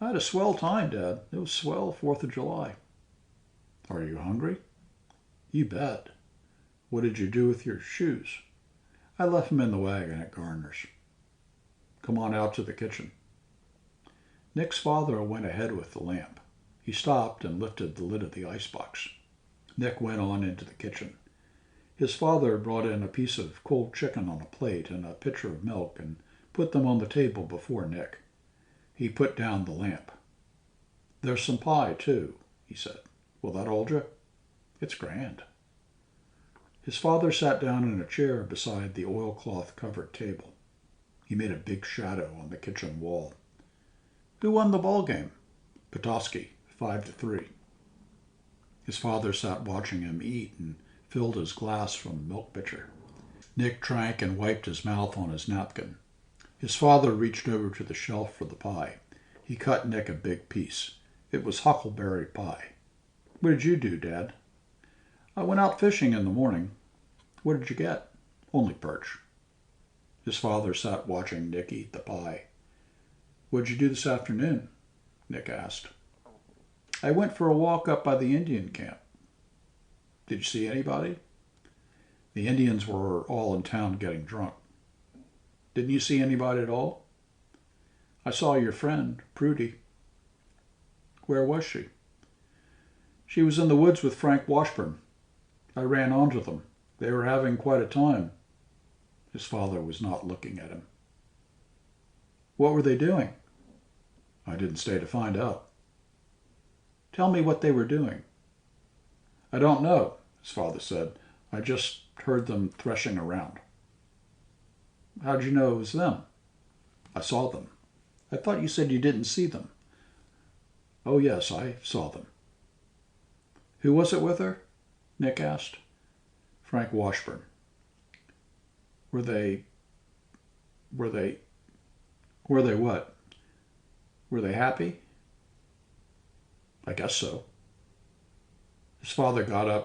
I had a swell time, Dad. It was swell 4th of July. Are you hungry? You bet. What did you do with your shoes? I left them in the wagon at Garner's. Come on out to the kitchen. Nick's father went ahead with the lamp. He stopped and lifted the lid of the icebox. Nick went on into the kitchen. His father brought in a piece of cold chicken on a plate and a pitcher of milk and put them on the table before Nick. He put down the lamp. There's some pie, too, he said. Will that hold you? It's grand. His father sat down in a chair beside the oilcloth-covered table. He made a big shadow on the kitchen wall. Who won the ball game? Petoskey, 5-3. His father sat watching him eat and filled his glass from the milk pitcher. Nick drank and wiped his mouth on his napkin. His father reached over to the shelf for the pie. He cut Nick a big piece. It was huckleberry pie. What did you do, Dad? I went out fishing in the morning. What did you get? Only perch. His father sat watching Nick eat the pie. What did you do this afternoon? Nick asked. I went for a walk up by the Indian camp. Did you see anybody? The Indians were all in town getting drunk. Didn't you see anybody at all? I saw your friend, Prudy. Where was she? She was in the woods with Frank Washburn. I ran onto them. They were having quite a time. His father was not looking at him. What were they doing? I didn't stay to find out. Tell me what they were doing. I don't know, his father said. I just heard them threshing around. How did you know it was them? I saw them. I thought you said you didn't see them. Oh, yes, I saw them. Who was it with her? Nick asked. Frank Washburn. Were they what? Were they happy? I guess so. His father got up